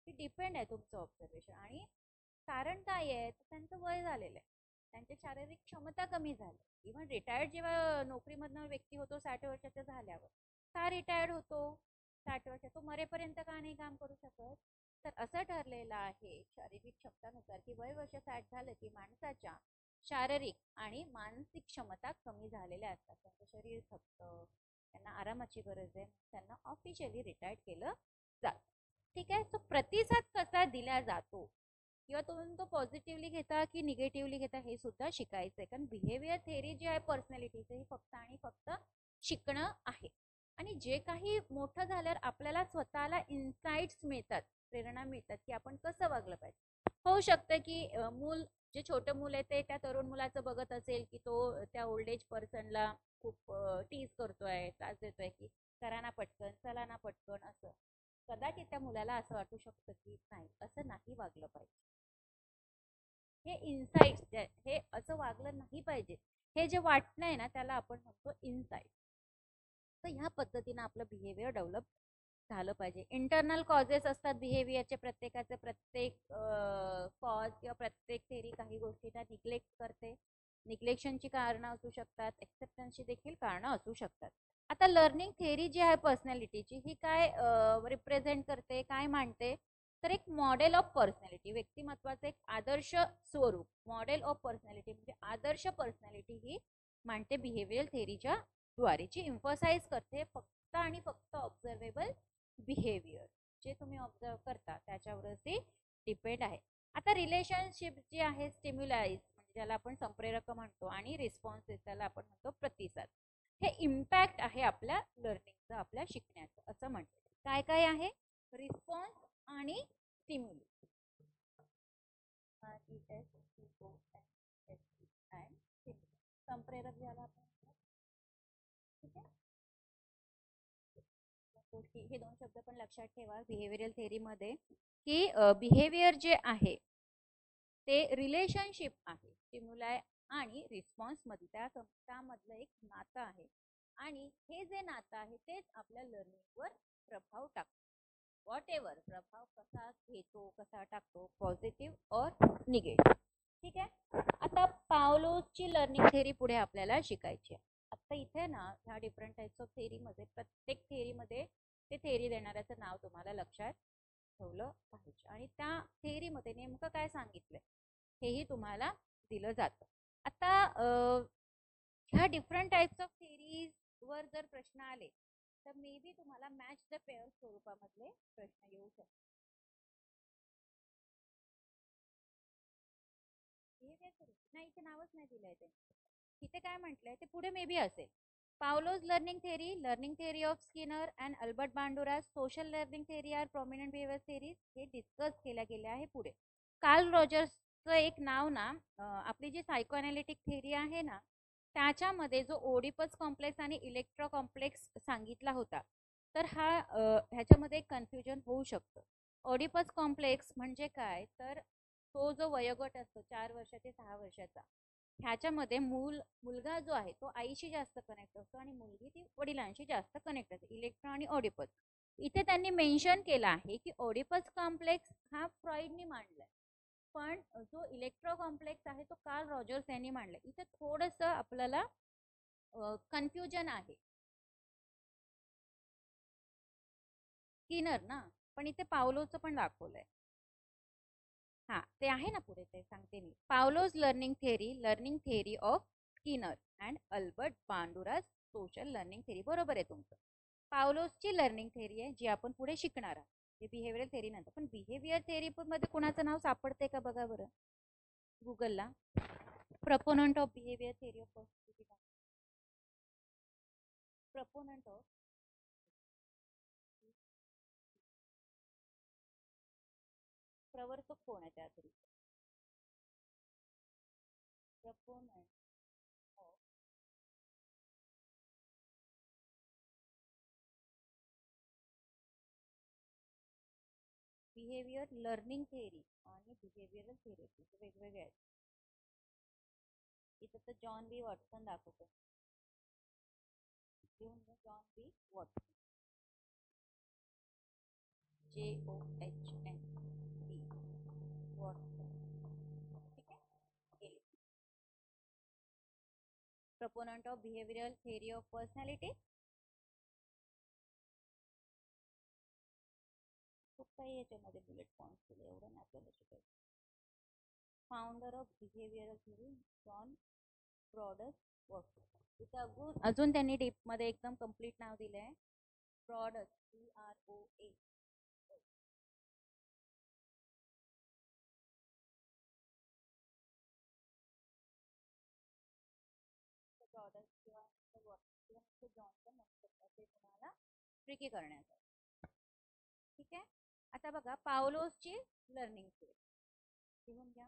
की डिपेंड आहे तुमचं ऑब्झर्वेशन. आणि कारण काय आहे तर त्यांचं वय झालेलं आहे, त्यांची शारीरिक क्षमता कमी झाली. इव्हन रिटायर्ड जेव्हा नोकरीमधनं व्यक्ती होतो 60 वर्षाच्या झाल्यावर, का रिटायर्ड होतो 60 वर्ष, तो मरेपर्यंत का नाही काम करू शकत. तर असं ठरलेलं आहे शारीरिक क्षमतानुसार की वय वर्ष 60 झालं की माणसाच्या शारीरिक आणि मानसिक क्षमता कमी झालेल्या असतात, त्यांचं शरीर थकतं, त्यांना आरामाची गरज आहे, त्यांना ऑफिशियली रिटायर्ड केलं जातं. ठीक आहे. सो प्रतिसाद कसा दिला जातो किंवा तुम्ही तो पॉझिटिव्हली घेता की निगेटिव्हली घेता हे सुद्धा शिकायचं आहे. कारण बिहेवियर थेअरी जी आहे पर्सनॅलिटीचं, ही फक्त आणि फक्त शिकणं आहे. आणि जे काही मोठं झाल्यावर आपल्याला स्वतःला इन्साइट्स मिळतात, प्रेरणा मिळतात की आपण कसं वागलं पाहिजे. होऊ शकतं की मूल, जे छोटं मूल आहे ते त्या तरुण मुलाचं बघत असेल की तो त्या ओल्ड एज पर्सनला खूप टीज करतोय, त्रास देतोय, की करा ना पटकन, चला ना पटकन, असं. कदाचित त्या मुलाला असं वाटू शकतं की नाही, असं नाही वागलं पाहिजे. हे इन्साइट्स, हे असं वागलं नाही पाहिजे, हे जे वाटणं ना त्याला आपण म्हणतो इन्साइट. तर ह्या पद्धतीनं आपलं बिहेवियर डेव्हलप झालं पाहिजे. इंटरनल कॉजेस असतात बिहेवियरचे, प्रत्येकाचे प्रत्येक कॉज किंवा प्रत्येक थेरी काही गोष्टींना निग्लेक्ट करते. निग्लेक्शनची कारणं असू शकतात, एक्सेप्टन्सची देखील कारणं असू शकतात. आता लर्निंग थेरी जी आहे पर्सनॅलिटीची, ही काय रिप्रेझेंट करते, काय मांडते, तर एक मॉडेल ऑफ पर्सनॅलिटी, व्यक्तिमत्वाचं एक आदर्श स्वरूप, मॉडेल ऑफ पर्सनॅलिटी म्हणजे आदर्श पर्सनॅलिटी ही मांडते बिहेवियर थेरीच्या द्वारे, जी इम्फसाइज करते फक्त आणि फक्त ऑब्झर्वेबल बिहेवियर. जे तुम्ही ऑब्झर्व करता त्याच्यावरच ते डिपेंड आहे. आता रिलेशनशिप जी आहे, स्टिम्युलाइज म्हणजे ज्याला आपण संप्रेरक म्हणतो, आणि रिस्पॉन्सेस त्याला आपण म्हणतो प्रतिसाद, हे इम्पॅक्ट आहे आपल्या लर्निंगचं, आपल्या शिकण्याचं, असं म्हणतो. काय काय आहे, रिस्पॉन्स आणि स्टिम्युली, संप्रेरक ज्याला आपण, ठीक आहे. गोष्टी, हे दोन शब्द पण लक्षात ठेवा बिहेवियरल थेअरीमध्ये, की बिहेवियर जे आहे ते रिलेशनशिप आहे स्टिम्युलाय आणि रिस्पॉन्स मध्ये, त्यामधलं एक नातं आहे. आणि हे जे नातं आहे तेच आपल्या लर्निंगवर प्रभाव टाकतो. वॉट एव्हर प्रभाव कसा घेतो, कसा टाकतो, पॉझिटिव्ह और निगेटिव्ह. ठीक आहे. आता पावलोची लर्निंग थेअरी पुढे आपल्याला शिकायची आहे. आता इथे ना ह्या डिफरंट टाइप्स ऑफ थेअरीमध्ये, प्रत्येक थेअरीमध्ये ते थेअरी देणाऱ्याचं नाव तुम्हाला लक्षात ठेवलं पाहिजे, आणि त्या थेअरीमध्ये नेमकं काय सांगितलंय हेही तुम्हाला दिलं जातं. आता ह्या डिफरंट टाइप्स ऑफ थेअरीज वर जर प्रश्न आले तर मे बी तुम्हाला मॅच द पेअर स्वरूपामधले प्रश्न येऊ शकतात. नाही, इथे नावच नाही दिलंय ते. इथे काय म्हटलंय ते पुढे मे बी असेल. Pavlov's learning theory of Skinner and Albert Bandura's social learning theory are prominent behaviour theories हे डिस्कस केल्या गेल्या आहे पुढे. कार्ल रॉजर्सचं एक नाव ना, आपली जी सायको अनालिटिक थेअरी आहे ना, त्याच्यामध्ये जो ओडिपस कॉम्प्लेक्स आणि इलेक्ट्रो कॉम्प्लेक्स सांगितला होता, तर ह्याच्यामध्ये कन्फ्युजन होऊ शकतं. ओडिपस कॉम्प्लेक्स म्हणजे काय, तर तो जो वयोगट असतो 4 वर्ष ते 6 वर्षाचा, ह्याच्यामध्ये मुलगा जो आहे तो आईशी जास्त कनेक्ट असतो आणि मुलगी ती वडिलांशी जास्त कनेक्ट असते. इलेक्ट्रो आणि ऑडिपस इथे त्यांनी मेन्शन केला आहे की ऑडिपस कॉम्प्लेक्स हा फ्रॉइडनी मांडलाय, पण जो इलेक्ट्रो कॉम्प्लेक्स आहे तो कार्ल रॉजर्स यांनी मांडलाय. इथे थोडंसं आपल्याला कन्फ्युजन आहे. स्किनर ना, पण इथे पावलोचं पण दाखवलंय. हा ते आहे ना पुढे, ते सांगते मी. Pavlov's learning theory of Skinner and Albert Bandura's social learning theory. बरोबर आहे तुमचं. पावलोजची लर्निंग थेअरी आहे जी आपण पुढे शिकणार आहोत, ते बिहेवियर थेअरी नंतर. पण बिहेवियर थेअरी मध्ये कुणाचं नाव सापडते का बघा बरं गुगलला. Proponent of behaviour theory of personality, proponent of प्रवर्तक कोण आहे त्यातरी. Proponent of behaviour learning theory आणि बिहेवियरल थेरपी वेगवेगळे आहेत. इथं तर जॉन बी वॉटसन दाखवतो. John B Watson, JOHN B Watson. ठीक आहे. Proponent of behavioural theory of personality. खूप काही याच्यामध्ये बुलेट पॉईंट्स दिले, एवढं नाही आपल्याला शिकायचं. Founder of behavioural theory John Broadus Watson. तिथं अजून त्यांनी डीप मध्ये एकदम कम्प्लीट नाव दिलंय, ब्रॉडस, BROA. ब्रॉडस किंवा जॉन पण म्हणू शकतात, ते तुम्हाला ट्रिकी करण्यासाठी. ठीक आहे. आता बघा पावलोसची लर्निंग थेअरी लिहून घ्या.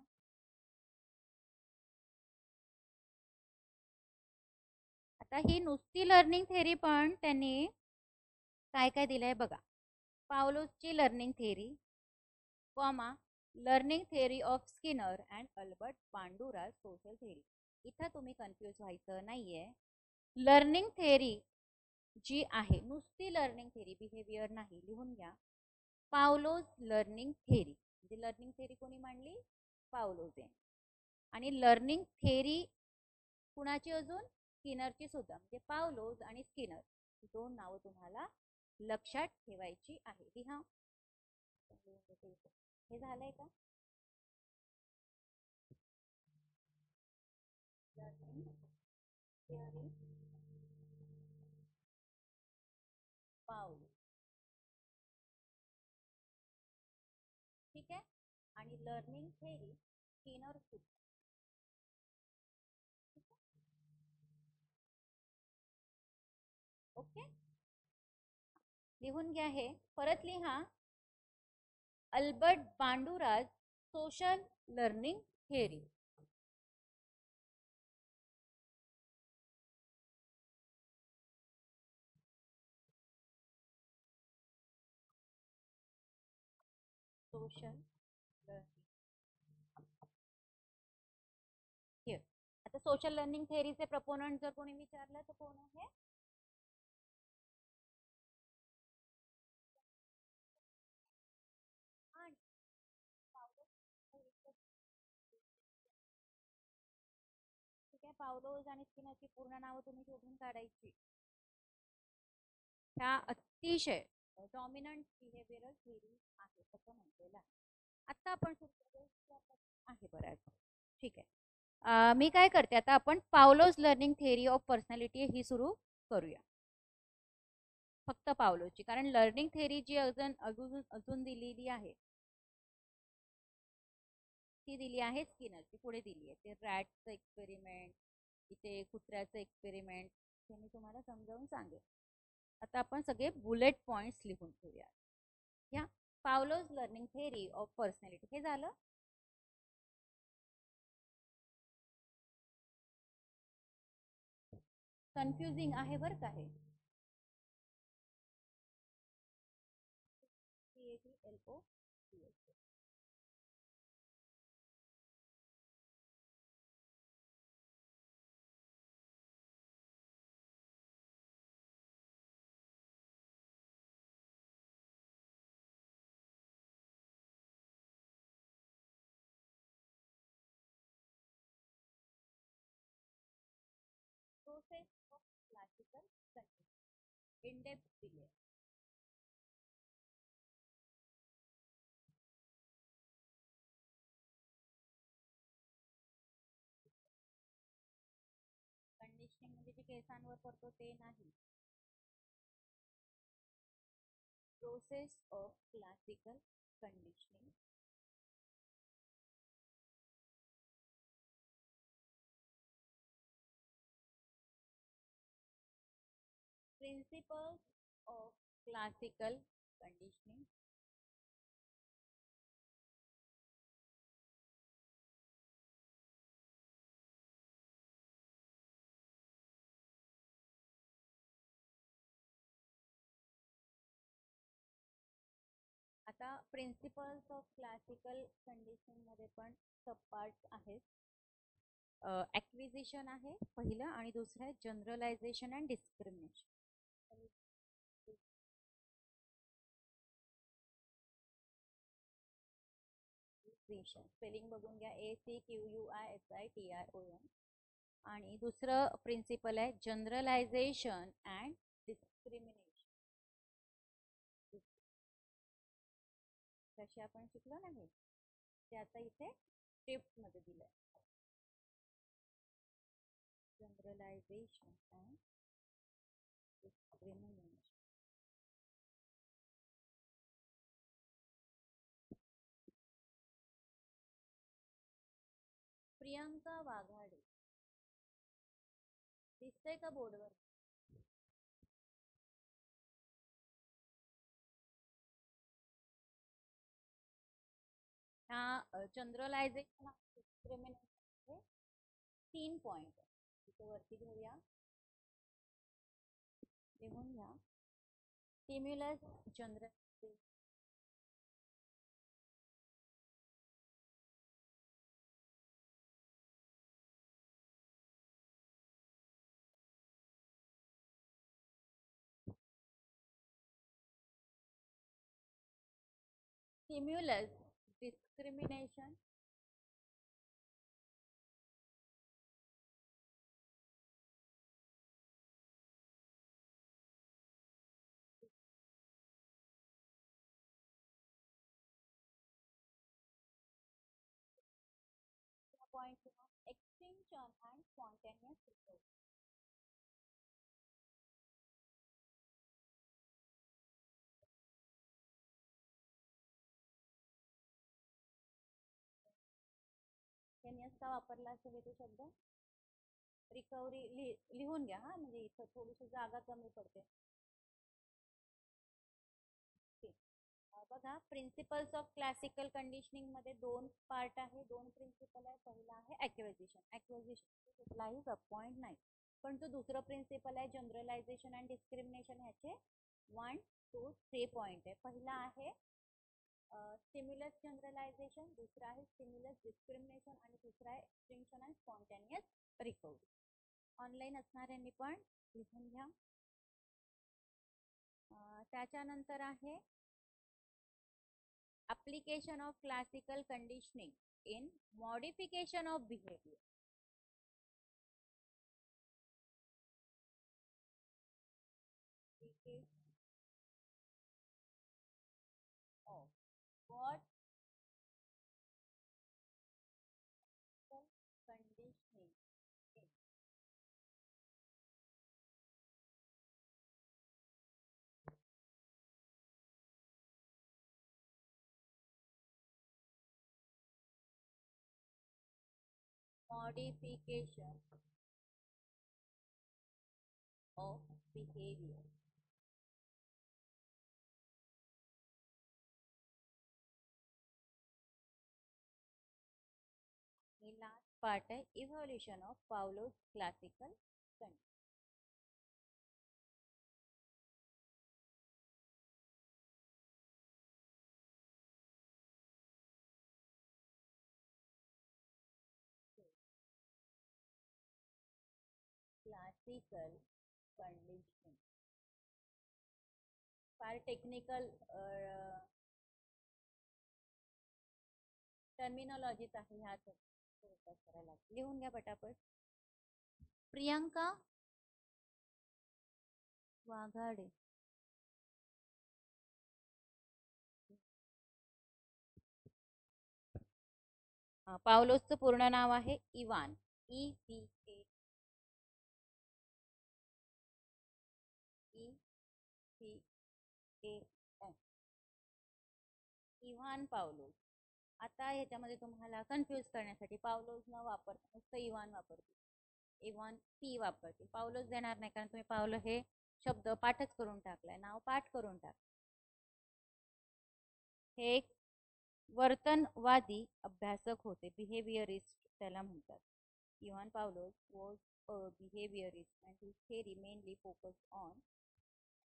आता ही नुसती लर्निंग थेअरी पण त्यांनी काय काय दिलंय बघा. पावलोसची learning theory, comma learning theory of Skinner and Albert Bandura's social theory. इथं तुम्ही कन्फ्यूज व्हायचं नाहीये. लर्निंग थेअरी जी आहे, नुसती लर्निंग थेअरी, बिहेवियर नाही, लिहून घ्या. पावलोज लर्निंग थेअरी, म्हणजे लर्निंग थेअरी कोणी मांडली, पावलोज यांनी. आणि लर्निंग थेअरी कुणाची अजून, स्किनरची सुद्धा. म्हणजे पावलोज आणि स्किनर दोन नावं तुम्हाला लक्षात ठेवायची आहे. लिहा. हे झालंय का. Learning theory Pavlov's. ठीक आहे. आणि लर्निंग थेअरी स्किनर सुद्धा. ओके, लिहून घ्या. हे परत लिहा. Albert Bandura's social learning theory. Social learning theory. आता सोशल लर्निंग थेअरीचे प्रपोनंट जर कोणी विचारलं तर कोण आहे. ठीक आहे. पावलोज आणि स्किनरची पूर्ण नावं तुम्ही शोधून काढायची. ह्या अतिशय डॉमिनंट बिहेवियरल थेअरी आहे असं म्हटलेलं आहे. आता आपण सुरू आहे बऱ्याच. ठीक आहे. मी काय करते आता, आपण पावलोज लर्निंग थेअरी ऑफ पर्सनॅलिटी ही सुरू करूया. फक्त पावलोजची, कारण लर्निंग थेअरी जी अजून दिलेली आहे ती दिली आहे स्किनरची, पुढे दिली आहे ते रॅटचं एक्सपेरिमेंट, इथे कुत्र्याचं एक्सपेरिमेंट, हे मी तुम्हाला समजावून सांगेन. आता आपण सगळे बुलेट पॉइंट्स लिहून ठेवूया. या पावलोज लर्निंग थेअरी ऑफ पर्सनॅलिटी हे झालं. कन्फ्युजिंग आहे बरं का हे. CATLO process of classical condition in depth दिले. कंडिशनिंग म्हणजे जे केसांवर करतो ते नाही. Process of classical conditioning principles of classical conditioning आता प्रिन्सिपल्स ऑफ क्लासिकल कंडिशनिंग मध्ये पण सब पार्ट आहेत. ऍक्विजिशन आहे पहिलं आणि दुसरं आहे जनरलायझेशन अँड डिस्क्रिमिनेशन. स्पेलिंग बघून घ्या, ACQUISITRON. आणि दुसरं प्रिन्सिपल आहे जनरलायझेशन अँड डिस्क्रिमिनेशन. कसे आपण शिकलो नाही ते आता इथे टिप्स मध्ये दिलंय. Generalisation and discrimination. Priyanka Waghade दिसतंय का बोर्डवर? ह्या जनरलायझेशन आणि डिस्क्रिमिनेशन 3 पॉइंट इथे वरती घेऊया, लिहून घ्या. Stimulus generalisation, stimulus discrimination point extinction and spontaneous recovery. Spontaneous का वापरला असेल इथे शब्द? रिकव्हरी लिहून घ्या हा, म्हणजे इथं थोडीशी जागा कमी पडते. बघा, प्रिन्सिपल्स ऑफ क्लासिकल कंडिशनिंग मध्ये 2 पार्ट आहे, 2 प्रिन्सिपल आहे. पहिला आहे ऍक्विजिशन. ऍक्विजिशन कुठलाही सब पॉइंट नाही, पण जो दुसरं प्रिन्सिपल आहे जनरलायझेशन अँड डिस्क्रिमिनेशन, ह्याचे 1, 2, 3 पॉइंट आहे. पहिला आहे स्टिम्युलस जनरलायझेशन, दुसरा आहे स्टिम्युलस डिस्क्रिमिनेशन आणि तिसरा आहे extinction and spontaneous recovery. Online असणाऱ्यांनी पण लिहून घ्या. त्याच्यानंतर आहे application of classical conditioning in modification of behavior. Of what conditioning in modification of behaviour. हे लास्ट पार्ट आहे evolution of Pavlov's classical condition. Classical condition फार टेक्निकल टर्मिनॉलॉजीच आहे ह्या करायला. लिहून घ्या पटापट. प्रियंका वाघाडे. पावलोसचं पूर्ण नाव आहे इवान. EVAN. इव्हान पावलोस. आता ह्याच्यामध्ये तुम्हाला कन्फ्यूज करण्यासाठी पावलोस न वापरता नुसतं इव्हान वापरते. इव्हान पी वापरते. पावलोस देणार नाही कारण तुम्ही पावलो हे शब्द पाठच करून टाकलाय, नाव पाठ करून टाक. हे एक वर्तनवादी अभ्यासक होते, बिहेवियरिस्ट त्याला म्हणतात. Ivan Pavlov was a behaviourist and his theory mainly focused on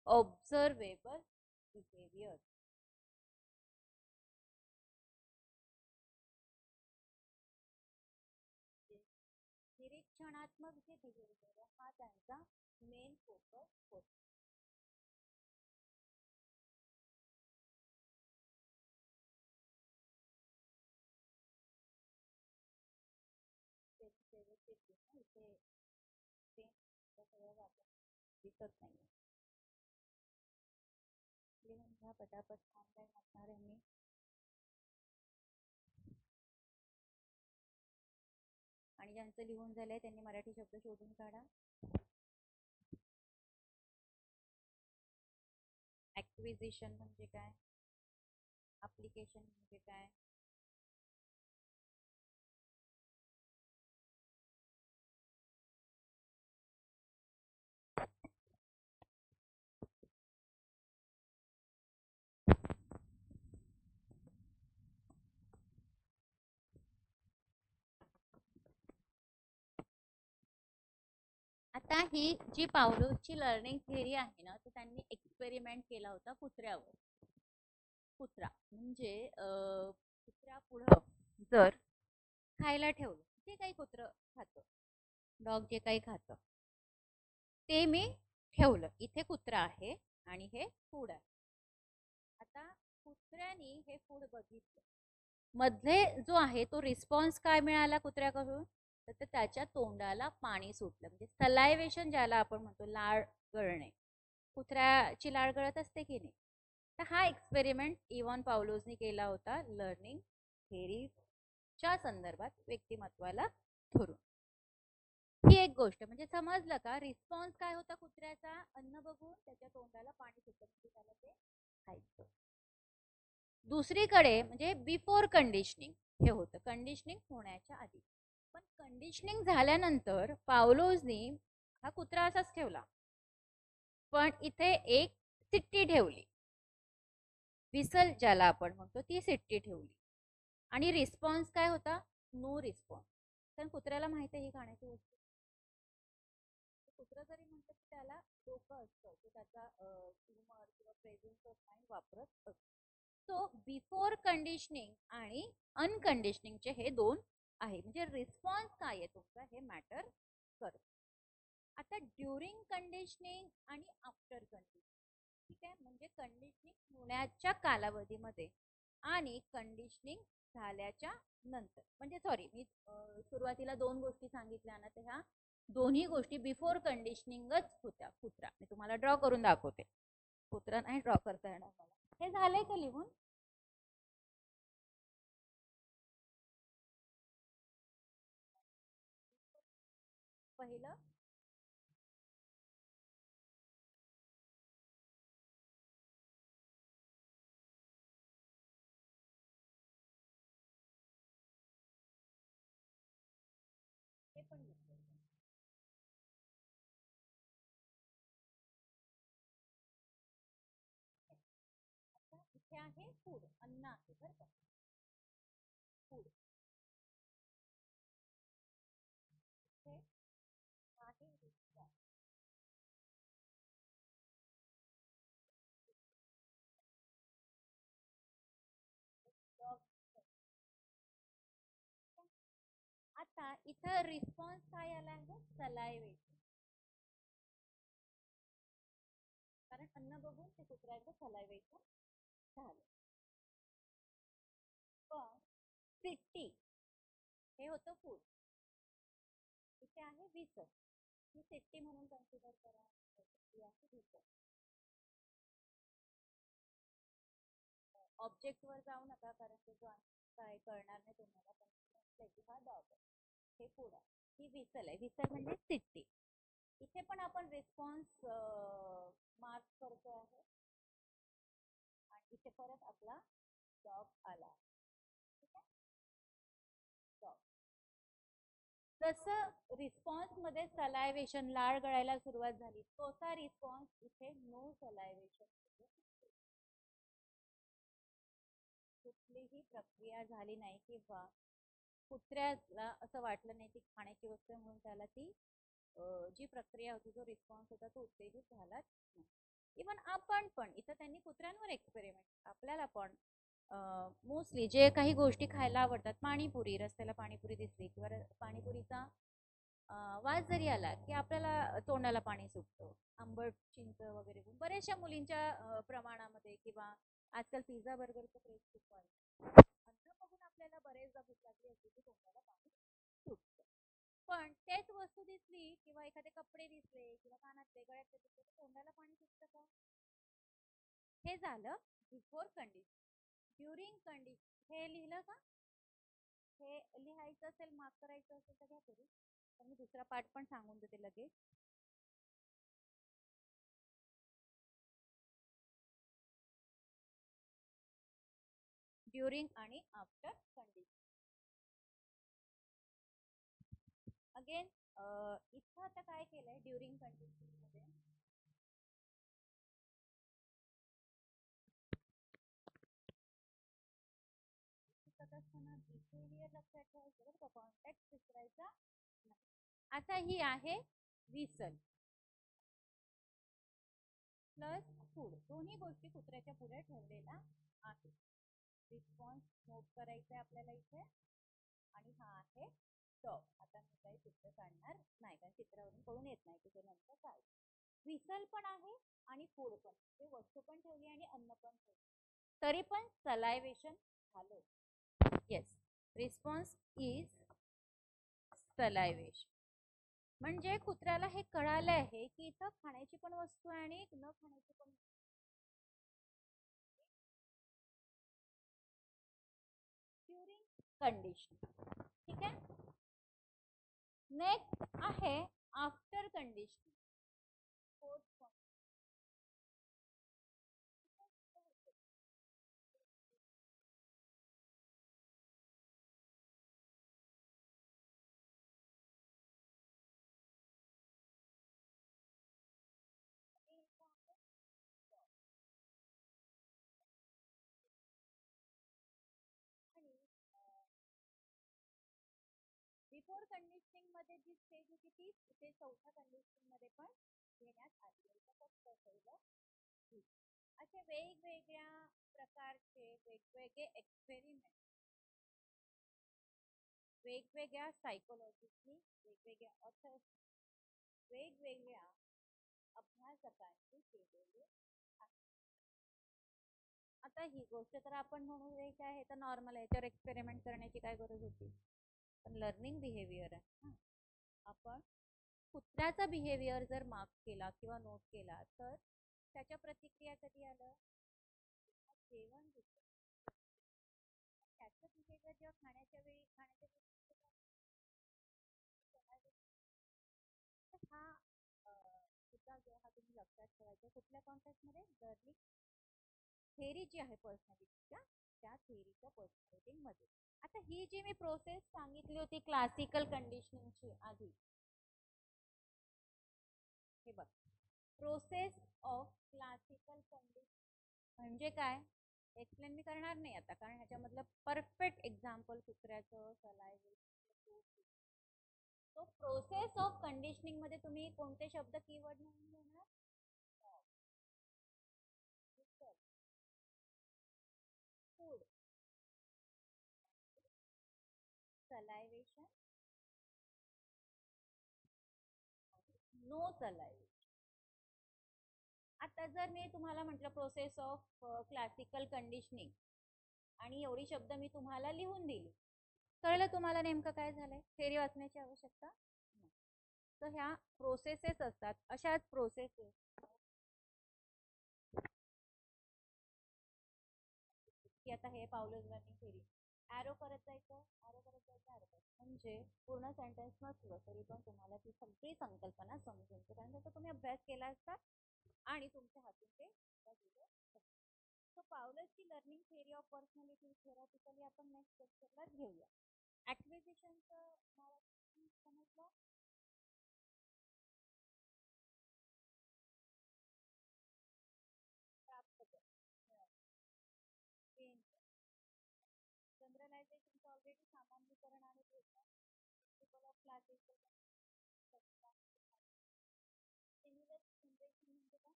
observable behaviour. निरीक्षणात्मक जे बिहेवियर हा त्यांचा मेन फोकस होता. दिसत नाही. पटापट ऑनलाईन असणार आहे मी. आणि ज्यांचं लिहून झालंय त्यांनी मराठी शब्द शोधून काढा. ऍक्विजिशन म्हणजे काय, ऍप्लिकेशन म्हणजे काय, आता ही जी पावलोसची लर्निंग थिअरी आहे ना, तर त्यांनी एक्सपेरिमेंट केला होता कुत्र्यावर. कुत्रा म्हणजे कुत्र्या पुढं जर खायला ठेवलं, जे काही कुत्र खातं, डॉग जे काही खातं ते मी ठेवलं, इथे कुत्रा आहे आणि हे फूड आहे. आता कुत्र्यानी हे फूड बघितलं, मध्ये जो आहे तो रिस्पॉन्स काय मिळाला कुत्र्याकडून, तर त्याच्या तोंडाला पाणी सुटलं, म्हणजे सलायवेशन ज्याला आपण म्हणतो, लाळ गळणे. कुत्र्याची लाळ गळत असते की नाही. तर हा एक्सपेरिमेंट इव्हान पावलोसनी केला होता लर्निंग थेअरीच्या संदर्भात, व्यक्तिमत्वाला धरून. ही एक गोष्ट म्हणजे समजलं का, रिस्पॉन्स काय होता कुत्र्याचा, अन्न बघून त्याच्या तोंडाला पाणी सुटलं, म्हणजे त्याला ते खायचं. दुसरीकडे म्हणजे बिफोर कंडिशनिंग हे होतं, कंडिशनिंग होण्याच्या आधी. पण कंडिशनिंग झाल्यानंतर पावलोसनी हा कुत्रा असाच ठेवला, पण इथे एक सिट्टी ठेवली, विसल ज्याला आपण म्हणतो, ती सिट्टी ठेवली. आणि रिस्पॉन्स काय होता, नो रिस्पॉन्स. कारण कुत्र्याला माहिती आहे ही खाण्याची वस्तू. कुत्रा जरी म्हणतं की त्याला डोकं असतं, तो त्याचा ह्युमर किंवा प्रेझेन्स ऑफ माइंड वापरत असतो. सो बिफोर कंडिशनिंग आणि अनकंडिशनिंगचे हे दोन आहे, म्हणजे रिस्पॉन्स काय आहे तुमचा हे मॅटर करत. आता ड्युरिंग कंडिशनिंग आणि आफ्टर कंडिशनिंग, ठीक आहे, म्हणजे कंडिशनिंग होण्याच्या कालावधीमध्ये आणि कंडिशनिंग झाल्याच्या नंतर. म्हणजे सॉरी, मी सुरुवातीला दोन गोष्टी सांगितल्या ना, तर ह्या दोन्ही गोष्टी बिफोर कंडिशनिंगच होत्या. कुत्रा मी तुम्हाला ड्रॉ करून दाखवते, कुत्रा नाही ड्रॉ करता येणार मला. हे झालंय का लिहून? पहिलं आहे फूड, अन्न आहे बरं का, फूड. आहे आता इथं रिस्पॉन्स काय आला आहे, सलायवेशन. कारण अन्न बघून ते कुत्र्याचं सलायवेशन झालं. पण सिट्टी हे होतं फूड, इथे आहे विसर, ही सिट्टी म्हणून कन्सिडर करा, ही आहे विसर. ऑब्जेक्ट वर जाऊ नका, कारण ते जो काय कळणार नाही तुम्हाला, पण की हा डॉग आहे, हे फूड आहे, ही विसल आहे, विसल म्हणजे सिट्टी. इथे पण आपण रिस्पॉन्स मार्क करतो आहे आणि इथे परत आपला डॉग आला. ठीक आहे, डॉग. जसं रिस्पॉन्स मध्ये सलायवेशन, लाळ गळायला सुरुवात झाली, तोचा रिस्पॉन्स इथे नो सलायवेशन, कुठलीही प्रक्रिया झाली नाही किंवा कुत्र्याला असं वाटलं नाही की खाण्याची वस्तू आहे म्हणून त्याला ती जी प्रक्रिया होती, जो रिस्पॉन्स होता तो उत्तेजित झालाच नाही. इव्हन आपण पण इथं त्यांनी कुत्र्यांवर एक्सपेरिमेंट, आपल्याला पण मोस्टली जे काही गोष्टी खायला आवडतात, पाणीपुरी, रस्त्याला पाणीपुरी दिसली किंवा पाणीपुरीचा वास जरी आला की आपल्याला तोंडाला पाणी सुटतं, आंबट चिंच वगैरे बऱ्याचशा मुलींच्या प्रमाणामध्ये, किंवा आजकाल पिझ्झा बर्गरचं क्रेज खूप वाढलं, अन्न बघून आपल्याला बरेचदा भूक लागली असते की तोंडाला पाणी सुटतं. पण तेच वस्तू दिसली किंवा एखादे कपडे दिसले किंवा कानातले गळ्यातले दिसले तर तोंडाला पाणी सुटतं का? हे झालं बिफोर कंडिशन. ड्युरिंग कंडिशन हे लिहिलं का? हे लिहायचं असेल, मार्क करायचं असेल तर घ्या करू, तर मी दुसरा पार्ट पण सांगून देते लगेच. ड्युरिंग आणि आफ्टर कंडिशन. अगेन इथं आता काय केलंय ड्युरिंग कंडिशन मध्ये, बिहेवियर लक्षात ठेवायचं बरं का, कॉन्टॅक्ट विसरायचा नाही. आता ही आहे विसल प्लस फूड, दोन्ही गोष्टी कुत्र्याच्या पुढे ठेवलेला आहे. रिस्पॉन्स नोट करायचा आहे आपल्याला इथे, आणि हा आहे डॉग. आता मी काही चित्र काढणार नाही, कारण चित्रावरून कळून येत नाही की ते नेमकं काय. विसल पण आहे आणि फूड पण, ते वस्तू पण ठेवली आणि अन्न पण ठेवली, तरी पण सलायवेशन झालं. Yes, response is salivation. म्हणजे कुत्र्याला हे कळालं आहे की इथं खाण्याची पण वस्तू आहे आणि न खाण्याची पण ड्युरिंग कंडिशन. ठीक आहे, नेक्स्ट आहे आफ्टर कंडिशन. बिफोर कंडिशनिंग मध्ये जी स्टेज होती ती इथे चौथ्या कंडिशनिंग मध्ये पण घेण्यात आली आहे. फक्त असे वेगवेगळ्या प्रकारचे वेगवेगळे एक्सपेरिमेंट वेगवेगळ्या सायकोलॉजीची, वेगवेगळ्या ऑथर्स, वेगवेगळ्या अभ्यासकांनी केलेले आहे. आता ही गोष्ट तर आपण म्हणू द्यायची आहे तर नॉर्मल आहे, याच्यावर एक्सपेरिमेंट करण्याची काय गरज होती, पण लर्निंग बिहेवियर आहे. आपण कुत्र्याचा बिहेवियर जर मार्क केला किंवा नोट केला तर त्याच्या प्रतिक्रिया कधी आलं, जेवण घेतलं, त्याचं बिहेवियर जेव्हा खाण्याच्या वेळी, खाण्याच्या हा सुद्धा हा तुम्ही लक्षात ठेवायचा. कुठल्या कॉन्टेक्स्ट मध्ये, लर्निंग थेरी जी आहे पर्सनॅलिटीच्या, त्या थेरीच्या पर्सनॅलिटी मध्ये. आता ही जी मी प्रोसेस सांगितली होती क्लासिकल कंडिशनिंगची आधी, हे बघ, प्रोसेस ऑफ क्लासिकल कंडिशन म्हणजे काय, एक्सप्लेन मी करणार नाही आता, कारण ह्याच्यामधलं परफेक्ट एक्झाम्पल कुत्र्याचं सलायवेशन. तो प्रोसेस ऑफ कंडिशनिंग मध्ये तुम्ही कोणते शब्द कीवर्ड म्हणून घेणार? Food, salivation, no salivation. आता जर मी तुम्हाला म्हटलं प्रोसेस ऑफ क्लासिकल कंडिशनिंग आणि एवढी शब्द मी तुम्हाला लिहून दिली, कळलं तुम्हाला नेमकं काय झालंय? थेरी वाचण्याची आवश्यकता नाही. तर ह्या प्रोसेसेस असतात, अशाच प्रोसेसेस की आता हे पावलोज लर्निंग थेरी. ॲरो करत जायचं, ॲरो करत जायचं, ॲरो करायचं, म्हणजे पूर्ण सेंटेन्स नसलं तरी पण तुम्हाला ती सगळी संकल्पना समजून येते, कारण त्याचा तुम्ही अभ्यास केला असता आणि तुमच्या हातून ते गेलं. सो पावलोजची learning theory of personality theoretically आपण नेक्स्ट लेक्चरलाच घेऊया. ऍक्विजिशनचं मराठी समजलं? प्राप्त कर, जनरलायझेशनचं ऑलरेडी सामान्यीकरण आणि principle of classical similar generation म्हणजे काय?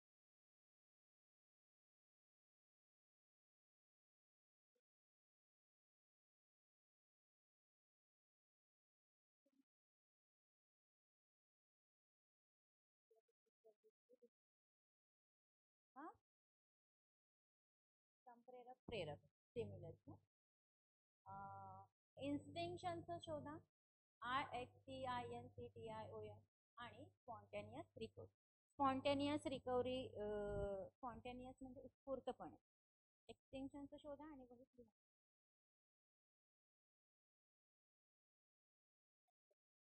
हा, संप्रेरक प्रेरक सिमिलर. इन्स्टिंक्शनचं शोधा, IXTINCTION आणि स्पॉन्टेनियस रिकव्हरी. स्पॉन्टेनियस म्हणजे उत्स्फूर्तपणे. एक्सटिंक्शनचं शोधा आणि बघितली.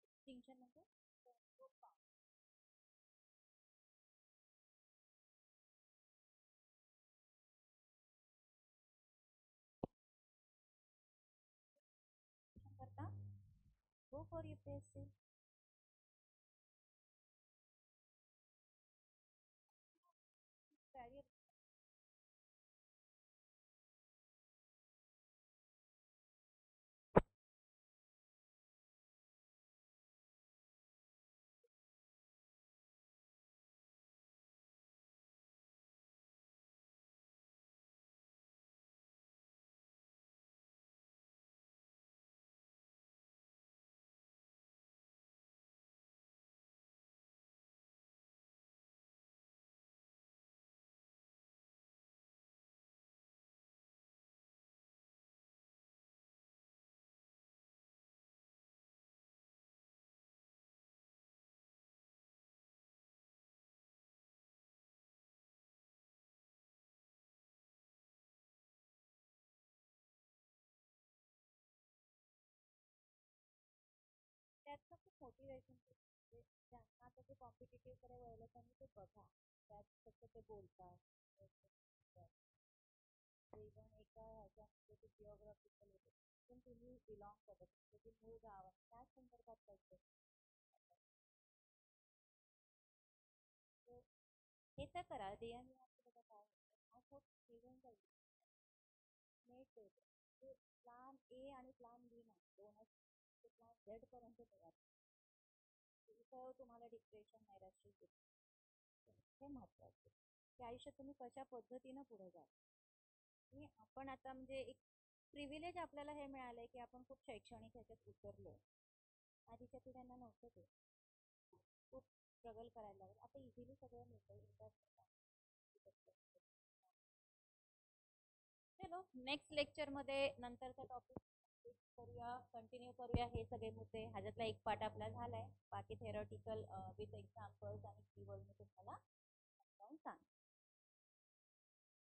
एक्सटिंक्शन म्हणजे करता गो फॉर UPSC. त्यातनं खूप मोटिवेशन, ज्यांना आता ते कॉम्पिटेटिव्ह कडे वळलं त्यांनी ते बघा, त्यात कसं ते बोलतात. इव्हन एका ह्याच्यामध्ये ते जिओग्राफिकल होते, पण तुम्ही बिलॉंग करत त्याची मूळ गाव त्या संदर्भात करते. हे तर करा DME बघा काय होतं. हा खूप निघून जाईल. नेट प्लान ए आणि प्लान बी ना दोनच, प्लान झेड पर्यंत तयार. इथं तुम्हाला डिप्रेशन नैराश्य येते, हे महत्वाचं की आयुष्यात तुम्ही कशा पद्धतीनं पुढे जा. आणि आपण आता म्हणजे एक प्रिव्हिलेज आपल्याला हे मिळालंय की आपण खूप शैक्षणिक ह्याच्यात उतरलोय. आधीच्या पिढ्यांना नव्हतं ते, खूप स्ट्रगल करायला लागेल. आता इझिली सगळं मिळतं. चलो नेक्स्ट लेक्चर मध्ये नंतरचा टॉपिक करूया, कंटिन्यू करूया हे सगळे मुद्दे. ह्याच्यातला एक पार्ट आपला झालाय, बाकी थेरॉटिकल विथ एक्झाम्पल्स आणि कीवर्ड मी तुम्हाला समजावून सांग.